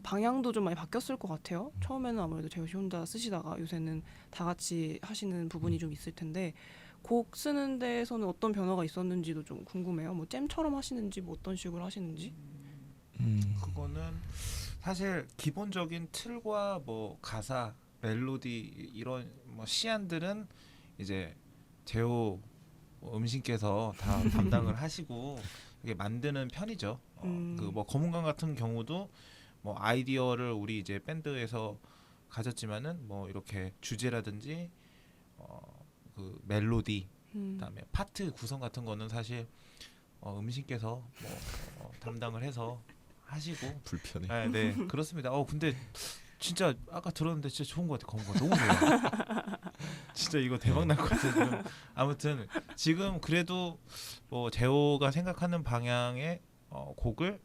방향도 좀 많이 바뀌었을 것 같아요. 처음에는 아무래도 재호 씨 혼자 쓰시다가 요새는 다 같이 하시는 부분이 좀 있을 텐데 곡 쓰는 데에서는 어떤 변화가 있었는지도 좀 궁금해요. 뭐 잼처럼 하시는지 뭐 어떤 식으로 하시는지. 그거는 사실 기본적인 틀과 뭐 가사, 멜로디 이런 뭐 시안들은 이제 재호 음신께서 다 담당을 하시고 이게 만드는 편이죠. 그 뭐 검은강 같은 경우도 뭐 아이디어를 우리 이제 밴드에서 가졌지만은 뭐 이렇게 주제라든지 그 멜로디 그다음에 파트 구성 같은 거는 사실 음신께서 뭐 담당을 해서 하시고 불편해. 네, 네 그렇습니다. 근데 진짜 아까 들었는데 진짜 좋은 것 같아. 검은강 너무 좋아요. 진짜 이거 대박 날 것 같아요. 아무튼 지금 그래도 뭐 재호가 생각하는 방향의 곡을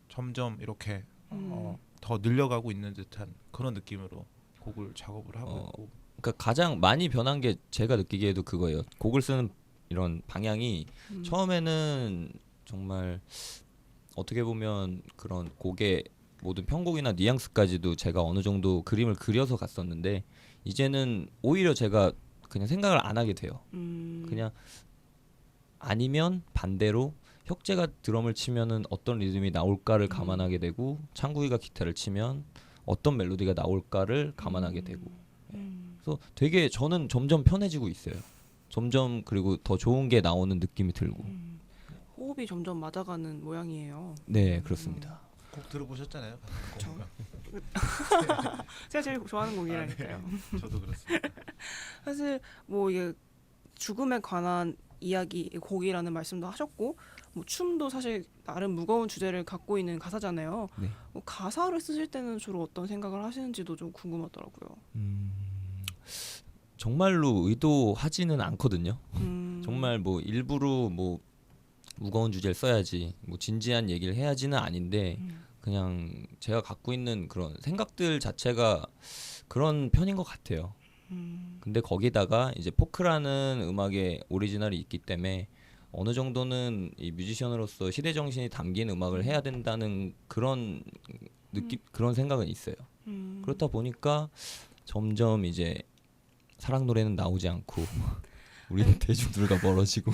점점 이렇게 더 늘려가고 있는 듯한 그런 느낌으로 곡을 작업을 하고 있고. 그러니까 가장 많이 변한 게 제가 느끼기에도 그거예요. 곡을 쓰는 이런 방향이 처음에는 정말 어떻게 보면 그런 곡의 모든 편곡이나 뉘앙스까지도 제가 어느 정도 그림을 그려서 갔었는데 이제는 오히려 제가 그냥 생각을 안 하게 돼요. 그냥 아니면 반대로 혁재가 드럼을 치면은 어떤 리듬이 나올까를 감안하게 되고 창구이가 기타를 치면 어떤 멜로디가 나올까를 감안하게 되고 그래서 되게 저는 점점 편해지고 있어요. 점점 그리고 더 좋은 게 나오는 느낌이 들고 호흡이 점점 맞아가는 모양이에요. 네 그렇습니다. 곡 들어보셨잖아요. 그쵸. 제가 제일 좋아하는 곡이라니까요. 저도 그렇습니다. 사실 뭐 이게 죽음에 관한 이야기 곡이라는 말씀도 하셨고 뭐 춤도 사실 나름 무거운 주제를 갖고 있는 가사잖아요. 네. 뭐 가사를 쓰실 때는 주로 어떤 생각을 하시는지도 좀 궁금하더라고요. 정말로 의도하지는 않거든요. 정말 뭐 일부러 뭐 무거운 주제를 써야지 뭐 진지한 얘기를 해야지는 아닌데 그냥 제가 갖고 있는 그런 생각들 자체가 그런 편인 것 같아요. 근데 거기다가 이제 포크라는 음악의 오리지널이 있기 때문에 어느 정도는 이 뮤지션으로서 시대 정신이 담긴 음악을 해야 된다는 그런 느낌, 그런 생각은 있어요. 그렇다 보니까 점점 이제 사랑 노래는 나오지 않고 우리는 대중들과 멀어지고.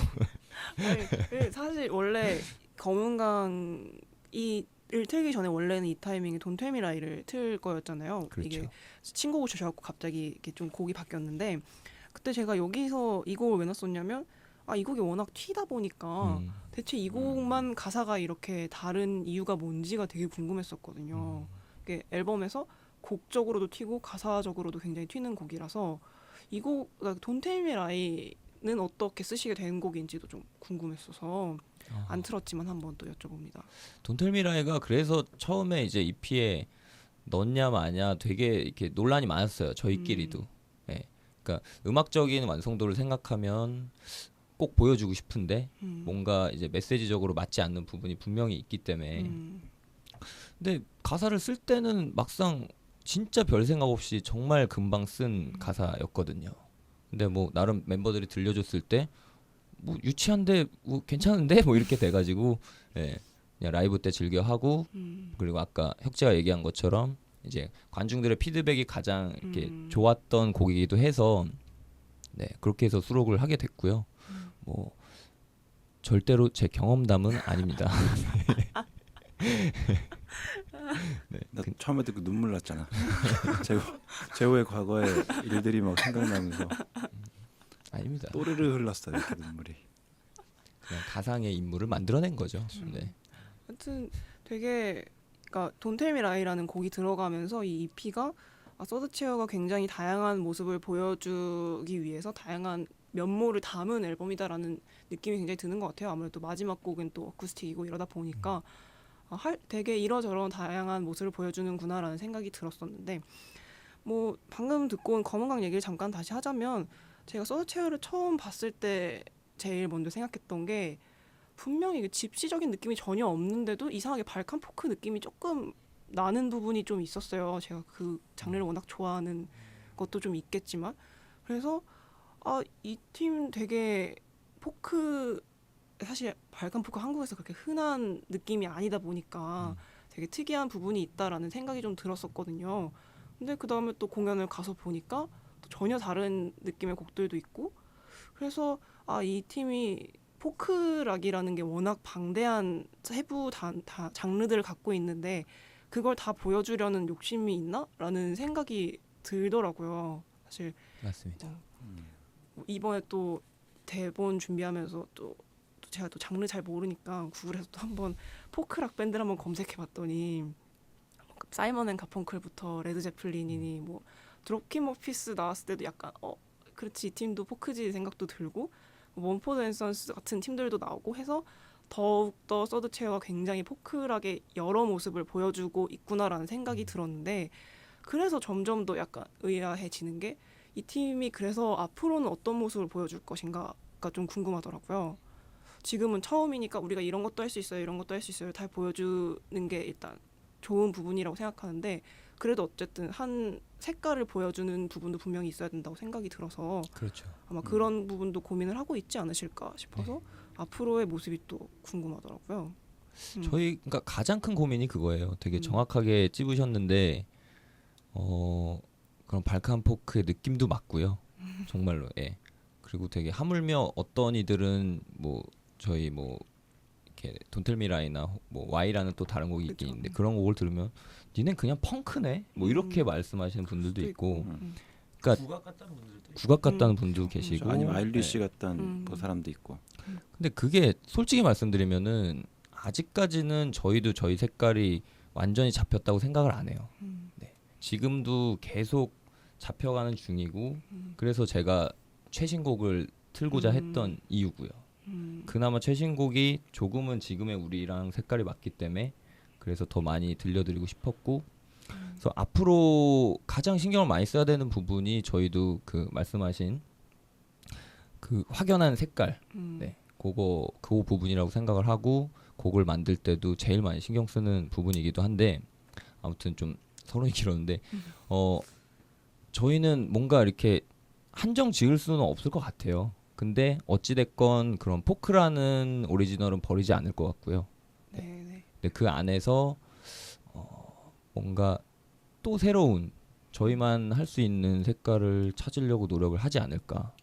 아니, 사실 원래 검은강이 를 틀기 전에 원래는 이 타이밍에 Don't Tell Me Lie를 틀 거였잖아요. 그렇죠. 이게 신곡을 주셔갖고 갑자기 이렇게 좀 곡이 바뀌었는데 그때 제가 여기서 이 곡을 왜 넣었냐면 이 곡이 워낙 튀다 보니까 대체 이 곡만 가사가 이렇게 다른 이유가 뭔지가 되게 궁금했었거든요. 이게 앨범에서 곡적으로도 튀고 가사적으로도 굉장히 튀는 곡이라서 이 곡 Don't Tell Me Lie 어떻게 쓰시게 된 곡인지도 좀 궁금했어서 안 틀었지만 한번 또 여쭤봅니다. 돈텔미라이가 그래서 처음에 이제 EP에 넣냐 마냐 되게 이렇게 논란이 많았어요. 저희끼리도. 예. 그러니까 음악적인 완성도를 생각하면 꼭 보여주고 싶은데 뭔가 이제 메시지적으로 맞지 않는 부분이 분명히 있기 때문에. 근데 가사를 쓸 때는 막상 진짜 별 생각 없이 정말 금방 쓴 가사였거든요. 근데 뭐 나름 멤버들이 들려줬을 때 뭐 유치한데 뭐 괜찮은데 뭐 이렇게 돼가지고 예, 그냥 라이브 때 즐겨 하고 그리고 아까 혁재가 얘기한 것처럼 이제 관중들의 피드백이 가장 이렇게 좋았던 곡이기도 해서 네 그렇게 해서 수록을 하게 됐고요. 뭐 절대로 제 경험담은 아닙니다. 네, 나 처음에 듣고 눈물 났잖아. 재호의 과거의 일들이 막 생각나면서 아닙니다. 또르르 흘렀어요. 그 눈물이. 그냥 가상의 인물을 만들어낸 거죠. 네. 하여튼 되게 그러니까 돈텔미 라이라는 곡이 들어가면서 이 EP가 서드체어가 굉장히 다양한 모습을 보여주기 위해서 다양한 면모를 담은 앨범이다라는 느낌이 굉장히 드는 것 같아요. 아무래도 마지막 곡은 또 어쿠스틱이고 이러다 보니까 되게 이러저런 다양한 모습을 보여주는구나라는 생각이 들었었는데 뭐 방금 듣고 온 검은강 얘기를 잠깐 다시 하자면 제가 서드체어를 처음 봤을 때 제일 먼저 생각했던 게 분명히 그 집시적인 느낌이 전혀 없는데도 이상하게 발칸 포크 느낌이 조금 나는 부분이 좀 있었어요. 제가 그 장르를 워낙 좋아하는 것도 좀 있겠지만 그래서 이 팀 되게 포크 사실 발칸 포크 한국에서 그렇게 흔한 느낌이 아니다 보니까 되게 특이한 부분이 있다라는 생각이 좀 들었었거든요. 근데 그 다음에 또 공연을 가서 보니까 또 전혀 다른 느낌의 곡들도 있고 그래서 이 팀이 포크락이라는 게 워낙 방대한 세부 장르들을 갖고 있는데 그걸 다 보여주려는 욕심이 있나? 라는 생각이 들더라고요. 사실 맞습니다. 이번에 또 대본 준비하면서 또 제가 또 장르 잘 모르니까 구글에서 또 한번 포크락 밴드를 한번 검색해봤더니 사이먼 앤 가펑클부터 레드 제플린이니 뭐 드롭킥 머피스 나왔을 때도 약간 그렇지 이 팀도 포크지 생각도 들고 몬포드 앤 선스 같은 팀들도 나오고 해서 더욱더 서드체어가 굉장히 포크락의 여러 모습을 보여주고 있구나라는 생각이 들었는데 그래서 점점 더 약간 의아해지는 게 이 팀이 그래서 앞으로는 어떤 모습을 보여줄 것인가가 좀 궁금하더라고요. 지금은 처음이니까 우리가 이런 것도 할 수 있어요, 이런 것도 할 수 있어요 다 보여주는 게 일단 좋은 부분이라고 생각하는데 그래도 어쨌든 한 색깔을 보여주는 부분도 분명히 있어야 된다고 생각이 들어서 그렇죠. 아마 그런 부분도 고민을 하고 있지 않으실까 싶어서 앞으로의 모습이 또 궁금하더라고요. 저희 그러니까 가장 큰 고민이 그거예요. 되게 정확하게 찝으셨는데 그런 발칸 포크의 느낌도 맞고요. 정말로. 예. 그리고 되게 하물며 어떤 이들은 뭐 저희 뭐 이렇게 돈텔미라이나 뭐 Y라는 또 다른 곡이 있긴 있는데 그런 곡을 들으면 니넨 그냥 펑크네 뭐 이렇게 말씀하시는 분들도 있고 그러니까 국악 같다는 분들도 있고. 국악 같다는 분도 계시고 아니면 아일리시 같다는 뭐 사람도 있고. 근데 그게 솔직히 말씀드리면은 아직까지는 저희도 저희 색깔이 완전히 잡혔다고 생각을 안 해요. 네. 지금도 계속 잡혀가는 중이고 그래서 제가 최신곡을 틀고자 했던 이유고요. 그나마 최신곡이 조금은 지금의 우리랑 색깔이 맞기 때문에 그래서 더 많이 들려드리고 싶었고 그래서 앞으로 가장 신경을 많이 써야 되는 부분이 저희도 그 말씀하신 그 확연한 색깔 네, 그 부분이라고 생각을 하고 곡을 만들 때도 제일 많이 신경 쓰는 부분이기도 한데 아무튼 좀 서론이 길었는데 저희는 뭔가 이렇게 한정 지을 수는 없을 것 같아요. 근데 어찌됐건 그런 포크라는 오리지널은 버리지 않을 것 같고요. 네. 근데 그 안에서 뭔가 또 새로운 저희만 할 수 있는 색깔을 찾으려고 노력을 하지 않을까.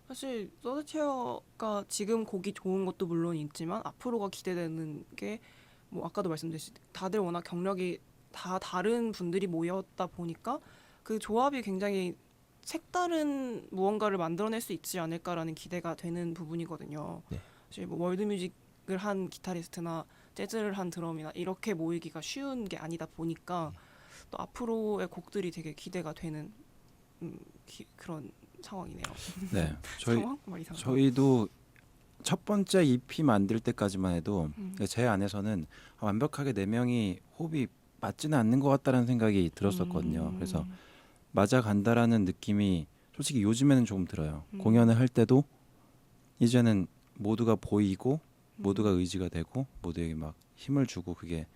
사실 서드체어가 지금 곡이 좋은 것도 물론 있지만 앞으로가 기대되는 게 뭐 아까도 말씀드렸듯이 다들 워낙 경력이 다 다른 분들이 모였다 보니까 그 조합이 굉장히 색다른 무언가를 만들어낼 수 있지 않을까라는 기대가 되는 부분이거든요. 네. 사실 뭐 월드뮤직을 한 기타리스트나 재즈를 한 드럼이나 이렇게 모이기가 쉬운 게 아니다 보니까 또 앞으로의 곡들이 되게 기대가 되는 그런 상황이네요. 네, 상황? 말이 상황. 저희도 첫 번째 EP 만들 때까지만 해도 제 안에서는 완벽하게 네 명이 호흡이 맞지는 않는 것 같다는 생각이 들었었거든요. 그래서 맞아 간다라는 느낌이 솔직히 요즘에는 조금 들어요. 공연을 할 때도 이제는 모두가 보이고 모두가 의지가 되고 모두에게 막 힘을 주고, 그게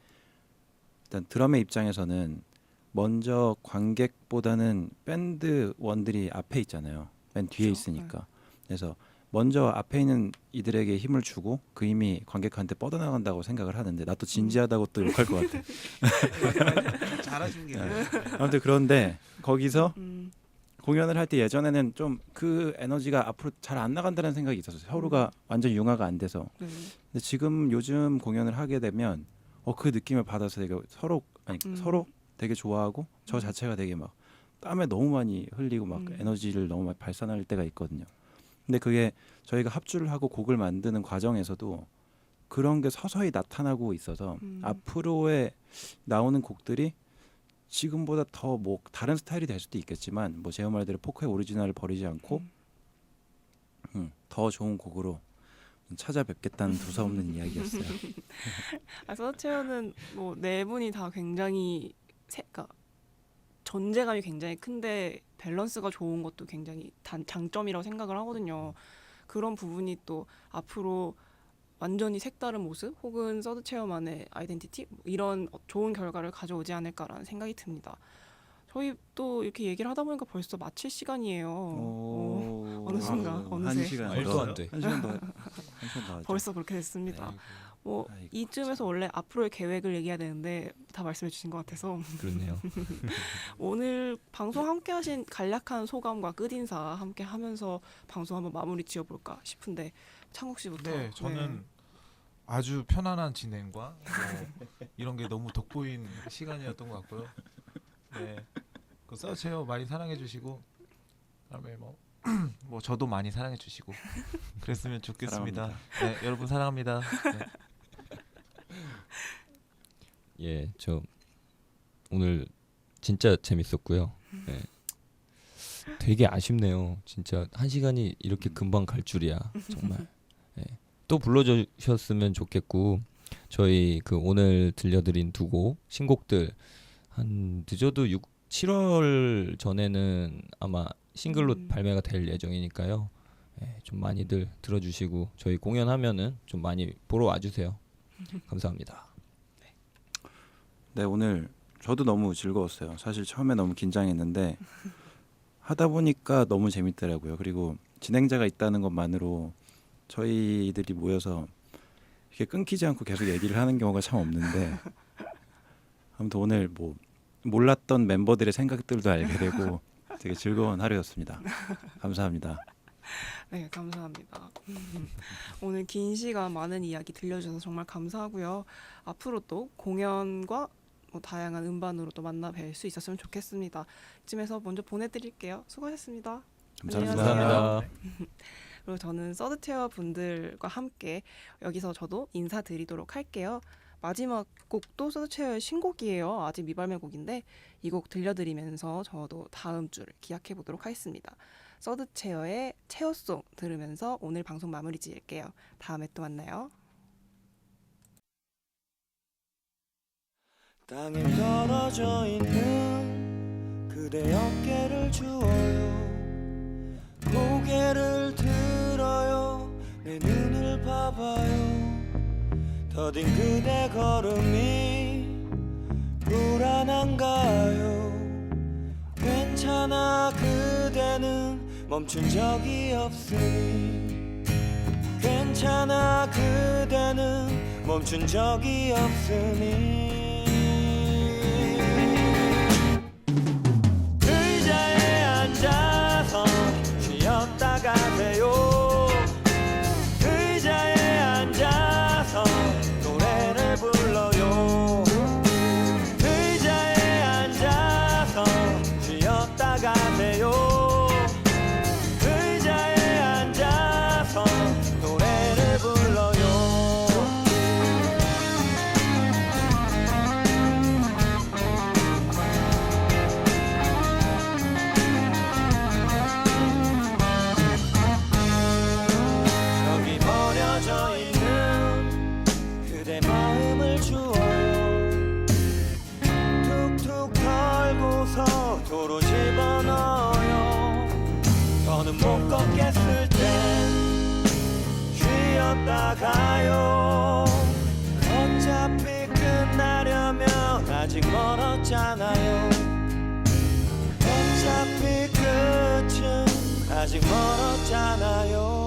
일단 드럼의 입장에서는 먼저 관객보다는 밴드 원들이 앞에 있잖아요. 맨 뒤에 그렇죠. 있으니까. 그래서 먼저 앞에 있는 이들에게 힘을 주고 그 힘이 관객한테 뻗어나간다고 생각을 하는데, 나 또 진지하다고 또 욕할 것 같아. 잘하신 게 아무튼 그런데 거기서 음, 공연을 할 때 예전에는 좀 그 에너지가 앞으로 잘 안 나간다는 생각이 있었어요. 서로가 완전 융화가 안 돼서. 네. 근데 지금 요즘 공연을 하게 되면 그 느낌을 받아서 되게 서로 되게 좋아하고 저 자체가 되게 막 땀에 너무 많이 흘리고 막 에너지를 너무 많이 발산할 때가 있거든요. 근데 그게 저희가 합주를 하고 곡을 만드는 과정에서도 그런 게 서서히 나타나고 있어서 앞으로의 나오는 곡들이 지금보다 더 뭐 다른 스타일이 될 수도 있겠지만, 뭐 제어 말대로 포크의 오리지널을 버리지 않고 더 좋은 곡으로 찾아뵙겠다는 두서없는 이야기였어요. 서체어는 뭐 네 분이 다 굉장히 그러니까 존재감이 굉장히 큰데 밸런스가 좋은 것도 굉장히 장점이라고 생각을 하거든요. 그런 부분이 또 앞으로 완전히 색다른 모습 혹은 서드체어만의 아이덴티티 이런 좋은 결과를 가져오지 않을까라는 생각이 듭니다. 저희 또 이렇게 얘기를 하다 보니까 벌써 마칠 시간이에요. 어느 순간 어느새 1시간 말도 안 돼. 1시간 더 1시간 더 하죠. 벌써 그렇게 됐습니다. 아이고, 뭐 아이고, 이쯤에서 원래 앞으로의 계획을 얘기해야 되는데 다 말씀해 주신 것 같아서 그렇네요. 오늘 방송 함께 하신 간략한 소감과 끝인사 함께 하면서 방송 한번 마무리 지어볼까 싶은데 창국 씨부터. 네, 저는 아주 편안한 진행과 이런 게 너무 돋보인 시간이었던 것 같고요. 네, 그 서체어 많이 사랑해 주시고, 그다음에 뭐 저도 많이 사랑해 주시고 그랬으면 좋겠습니다. 네, 여러분 사랑합니다. 네. 예, 저 오늘 진짜 재밌었고요. 예. 되게 아쉽네요. 진짜 1시간이 이렇게 금방 갈 줄이야. 정말. 예. 또 불러주셨으면 좋겠고, 저희 그 오늘 들려드린 두 곡 신곡들 한 늦어도 7월 전에는 아마 싱글로 발매가 될 예정이니까요. 예, 좀 많이들 들어주시고 저희 공연하면은 좀 많이 보러 와주세요. 감사합니다. 네, 오늘 저도 너무 즐거웠어요. 사실 처음에 너무 긴장했는데 하다 보니까 너무 재밌더라고요. 그리고 진행자가 있다는 것만으로 저희들이 모여서 이렇게 끊기지 않고 계속 얘기를 하는 경우가 참 없는데, 아무튼 오늘 뭐 몰랐던 멤버들의 생각들도 알게 되고 되게 즐거운 하루였습니다. 감사합니다. 네, 감사합니다. 오늘 긴 시간 많은 이야기 들려주셔서 정말 감사하고요. 앞으로 또 공연과 뭐 다양한 음반으로 또 만나 뵐 수 있었으면 좋겠습니다. 이쯤에서 먼저 보내드릴게요. 수고하셨습니다. 감사합니다. 감사합니다. 그리고 저는 서드체어 분들과 함께 여기서 저도 인사드리도록 할게요. 마지막 곡도 서드체어의 신곡이에요. 아직 미발매 곡인데 이 곡 들려드리면서 저도 다음 주를 기약해 보도록 하겠습니다. 서드체어의 체어송 들으면서 오늘 방송 마무리 지을게요. 다음에 또 만나요. 땅에 떨어져 있는 그대 어깨를 주어요. 고개를 들어요. 내 눈을 봐봐요. 더딘 그대 걸음이 불안한가요? 괜찮아 그대는 멈춘 적이 없으니. 괜찮아 그대는 멈춘 적이 없으니. 의자에 앉아서 쉬었다 가세요. 의자에 앉아서 노래를 불러요. 의자에 앉아서 쉬었다 가세요. 의자에 앉아서 노래를 불러요. 도로 집어넣어요. 더는 못 걷겠을 땐 쉬었다 가요. 어차피 끝나려면 아직 멀었잖아요. 어차피 끝은 아직 멀었잖아요.